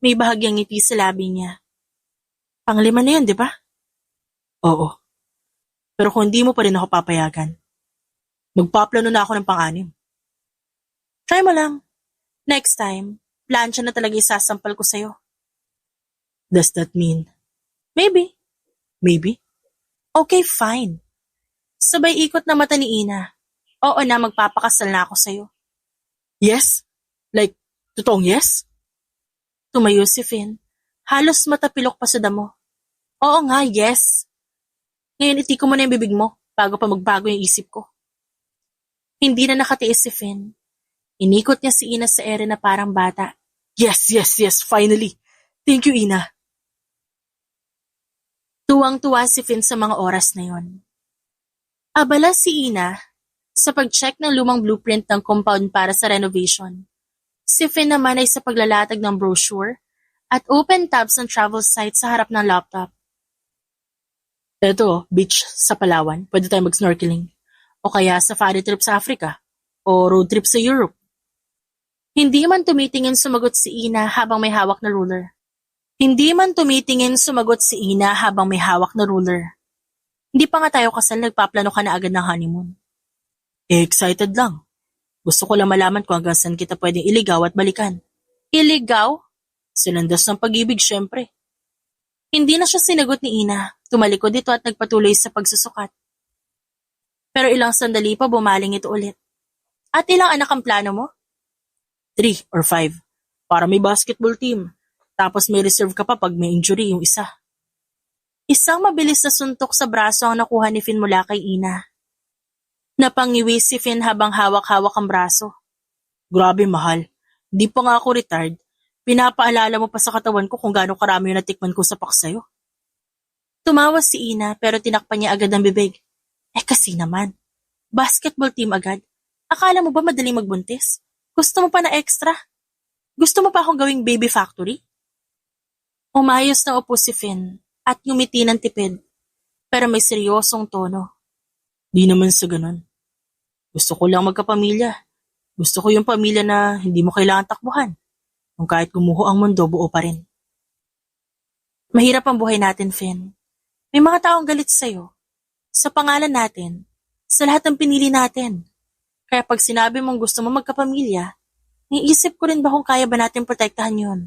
may bahagyang ngiti sa labi niya. Panglima na yan, di ba? Oo. Pero kung hindi mo pa rin ako papayagan, magpaplano na ako ng pang-anim. Try mo lang. Next time, plancha na talaga isasampal ko sa'yo. Does that mean? Maybe. Maybe? Okay, fine. Sabay ikot na mata ni Ina. Oo na, magpapakasal na ako sa'yo. Yes? Like, totoong yes? Tumayo si Finn. Halos matapilok pa sa damo. Oo nga, yes. Ngayon itiko mo na yung bibig mo bago pa magbago yung isip ko. Hindi na nakatiis si Finn. Inikot niya si Ina sa ere na parang bata. Yes, yes, yes, finally. Thank you, Ina. Tuwang-tuwa si Finn sa mga oras na yon. Abala si Ina sa pag-check ng lumang blueprint ng compound para sa renovation. Si Finn naman ay sa paglalatag ng brochure at open tabs ng travel site sa harap ng laptop. Eto, beach sa Palawan. Pwede tayo mag-snorkeling. O kaya safari trip sa Africa. O road trip sa Europe. Hindi man tumitingin sumagot si Ina habang may hawak na ruler. Hindi pa nga tayo kasal, nagpaplano ka na agad ng honeymoon. Excited lang. Gusto ko lang malaman kung hanggang saan kita pwedeng iligaw at balikan. Iligaw? Sinandas ng pag-ibig, syempre. Hindi na siya sinagot ni Ina. Tumalikod dito at nagpatuloy sa pagsusukat. Pero ilang sandali pa bumaling ito ulit. At ilang anak ang plano mo? 3 or 5. Para may basketball team. Tapos may reserve ka pa pag may injury yung isa. Isang mabilis na suntok sa braso ang nakuha ni Finn mula kay Ina. Napangiwi si Finn habang hawak-hawak ang braso. Grabe mahal. Di pa nga ako retired. Pinapaalala mo pa sa katawan ko kung gaano karami yung natikman ko sa paksayo. Tumawa si Ina pero tinakpan niya agad ang bibig. Kasi naman. Basketball team agad. Akala mo ba madaling magbuntis? Gusto mo pa na extra? Gusto mo pa akong gawing baby factory? Umayos na upo si Finn at ngumiti ng tipid. Pero may seryosong tono. Di naman sa ganun. Gusto ko lang magkapamilya. Gusto ko yung pamilya na hindi mo kailangan takbuhan. Kung kahit gumuho ang mundo, buo pa rin. Mahirap ang buhay natin, Finn. May mga taong galit sa'yo. Sa pangalan natin. Sa lahat ng pinili natin. Kaya pag sinabi mong gusto mo magkapamilya, niisip ko rin ba kung kaya ba natin protektahan yun?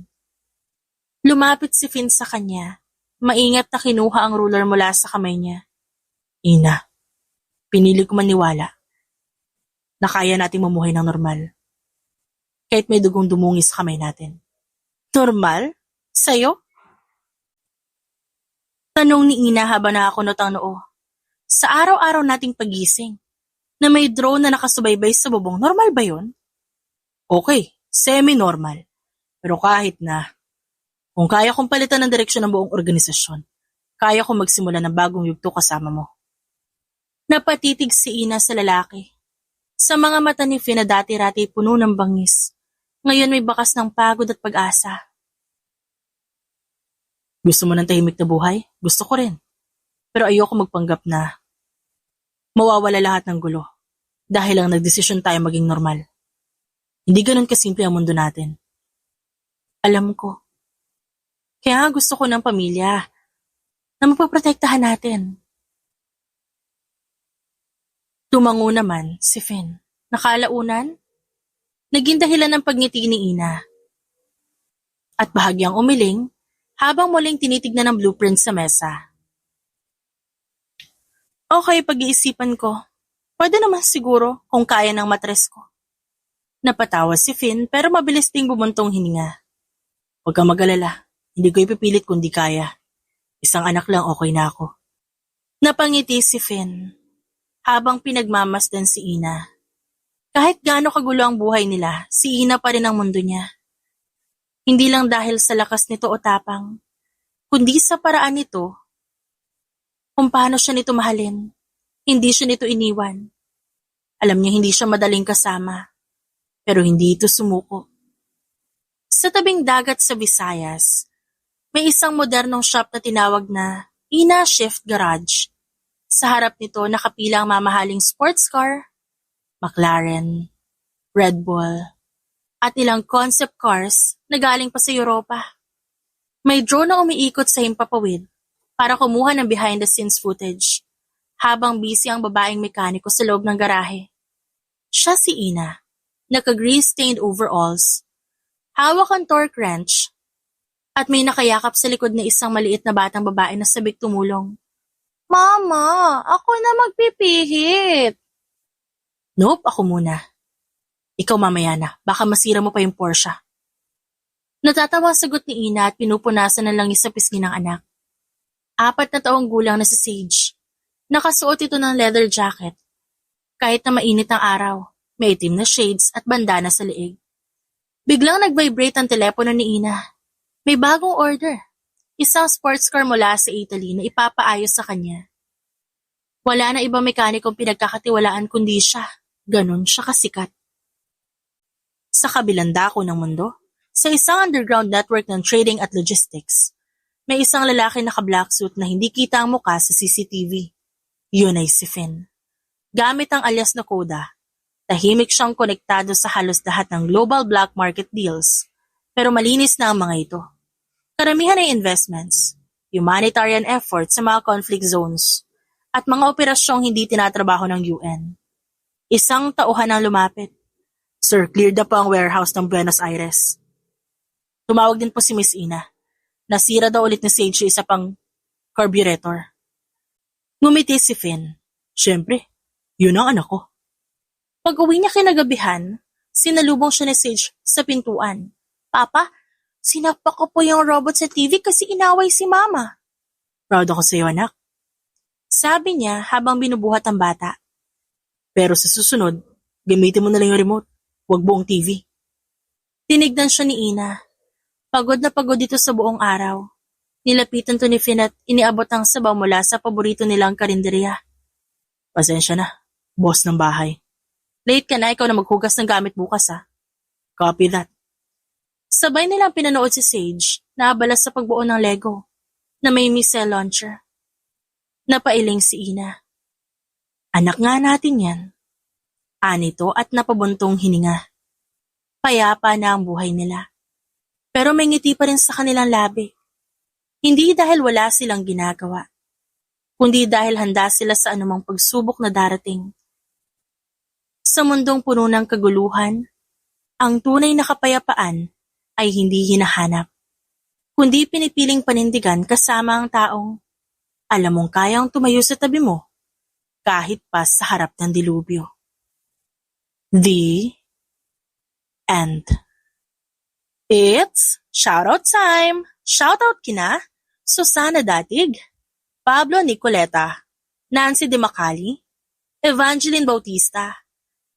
Lumapit si Finn sa kanya. Maingat na kinuha ang ruler mula sa kamay niya. Ina, pinili ko maniwala na kaya nating mamuhay ng normal. Kahit may dugong dumungis sa kamay natin. Normal? Sa'yo? Tanong ni Ina habang nakakunot ang noo. Sa araw-araw nating pagising, na may drone na nakasubaybay sa bubong, normal ba yun? Okay, semi-normal. Pero kahit na, kung kaya kong palitan ng direksyon ng buong organisasyon, kaya kong magsimula ng bagong yugto kasama mo. Napatitig si Ina sa lalaki. Sa mga mata ni Finn na dati-rati puno ng bangis, ngayon may bakas ng pagod at pag-asa. Gusto mo ng tahimik na buhay? Gusto ko rin. Pero ayoko magpanggap na mawawala lahat ng gulo dahil lang nagdesisyon tayo maging normal. Hindi ganun kasimple ang mundo natin. Alam ko. Kaya gusto ko ng pamilya. na mapoprotektahan natin. Tumango naman si Finn. Nakalaunan, naging dahilan ng pagngiti ni Ina. At bahagyang umiling habang muling tinitignan ng blueprint sa mesa. Okay, pag-iisipan ko. Pwede naman siguro kung kaya ng matres ko. Napatawa si Finn pero mabilis ding bumuntong hininga. Huwag kang mag-alala, hindi ko ipipilit kung di kaya. Isang anak lang okay na ako. Napangiti si Finn habang pinagmamasdan si Ina. Kahit gaano kagulo ang buhay nila, si Ina pa rin ang mundo niya. Hindi lang dahil sa lakas nito o tapang, kundi sa paraan nito kung paano siya nito mahalin. Hindi siya nito iniwan. Alam niya hindi siya madaling kasama, pero hindi ito sumuko. Sa tabing dagat sa Visayas, may isang modernong shop na tinawag na Ina Shift Garage. Sa harap nito nakapila ang mamahaling sports car, McLaren, Red Bull, at ilang concept cars na galing pa sa Europa. May drone na umiikot sa himpapawid para kumuha ng behind-the-scenes footage habang busy ang babaeng mekaniko sa loob ng garahe. Siya si Ina, naka-grease-stained overalls, hawak ang torque wrench, at may nakayakap sa likod na isang maliit na batang babae na sabik tumulong. Mama, ako na magpipihit. Nope, ako muna. Ikaw mamaya na, baka masira mo pa yung Porsche. Natatawa ang sagot ni Ina at pinupunasan ng langis sa pisngi ng anak. 4 na taong gulang na si Sage. Nakasuot ito ng leather jacket. Kahit na mainit ang araw, may itim na shades at bandana sa leeg. Biglang nag-vibrate ang telepono ni Ina. May bagong order. Isang sports car mula sa Italy na ipapaayos sa kanya. Wala na ibang mekanikong pinagkakatiwalaan kundi siya. Ganon siya kasikat. Sa kabilang dako ng mundo, sa isang underground network ng trading at logistics, may isang lalaki naka-black suit na hindi kita ang muka sa CCTV. Yun ay si Finn. Gamit ang alias na Koda, tahimik siyang konektado sa halos lahat ng global black market deals, pero malinis na ang mga ito. Karamihan ay investments, humanitarian efforts sa mga conflict zones, at mga operasyong hindi tinatrabaho ng UN. Isang tauhan ang lumapit. Sir, cleared na po ang warehouse ng Buenos Aires. Tumawag din po si Miss Ina. Nasira daw ulit ni Sage yung isa pang carburetor. Ngumiti si Finn. Siyempre, yun ang anak ko. Pag-uwi niya kinagabihan, sinalubong siya ni Sage sa pintuan. Papa, sinakpak ko po yung robot sa TV kasi inaway si Mama. Proud ako sa iyo, anak. Sabi niya habang binubuhat ang bata. Pero sa susunod, gamitin mo na lang yung remote. Huwag buong TV. Tinignan siya ni Ina. Pagod na pagod dito sa buong araw. Nilapitan to ni Finn at iniabot ang sabaw mula sa paborito nilang karinderya. Pasensya na, boss ng bahay. Late ka na, ikaw na maghugas ng gamit bukas ha. Copy that. Sabay nilang pinanood si Sage na abala sa pagbuo ng Lego na may missile launcher. Napailing si Ina. Anak nga natin yan. Anito at napabuntong hininga. Payapa na ang buhay nila. Pero may ngiti pa rin sa kanilang labi. Hindi dahil wala silang ginagawa, kundi dahil handa sila sa anumang pagsubok na darating. Sa mundong puno ng kaguluhan, ang tunay na kapayapaan ay hindi hinahanap, kundi pinipiling panindigan kasama ang taong alam mong kayang tumayo sa tabi mo kahit pa sa harap ng dilubyo. The end. It's shoutout time! Shoutout kina Susana Datig, Pablo Nicoleta, Nancy De Macali, Evangeline Bautista,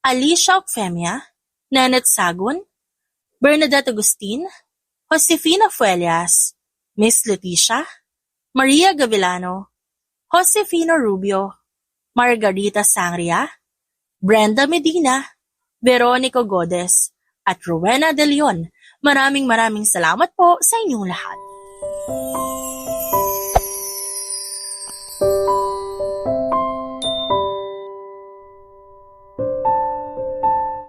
Alicia Ocfemia, Nanette Sagun, Bernadette Agustin, Josefina Fuelias, Miss Leticia, Maria Gavilano, Josefino Rubio, Margarita Sangria, Brenda Medina, Veronica Godes, at Rowena De Leon. Maraming salamat po sa inyong lahat.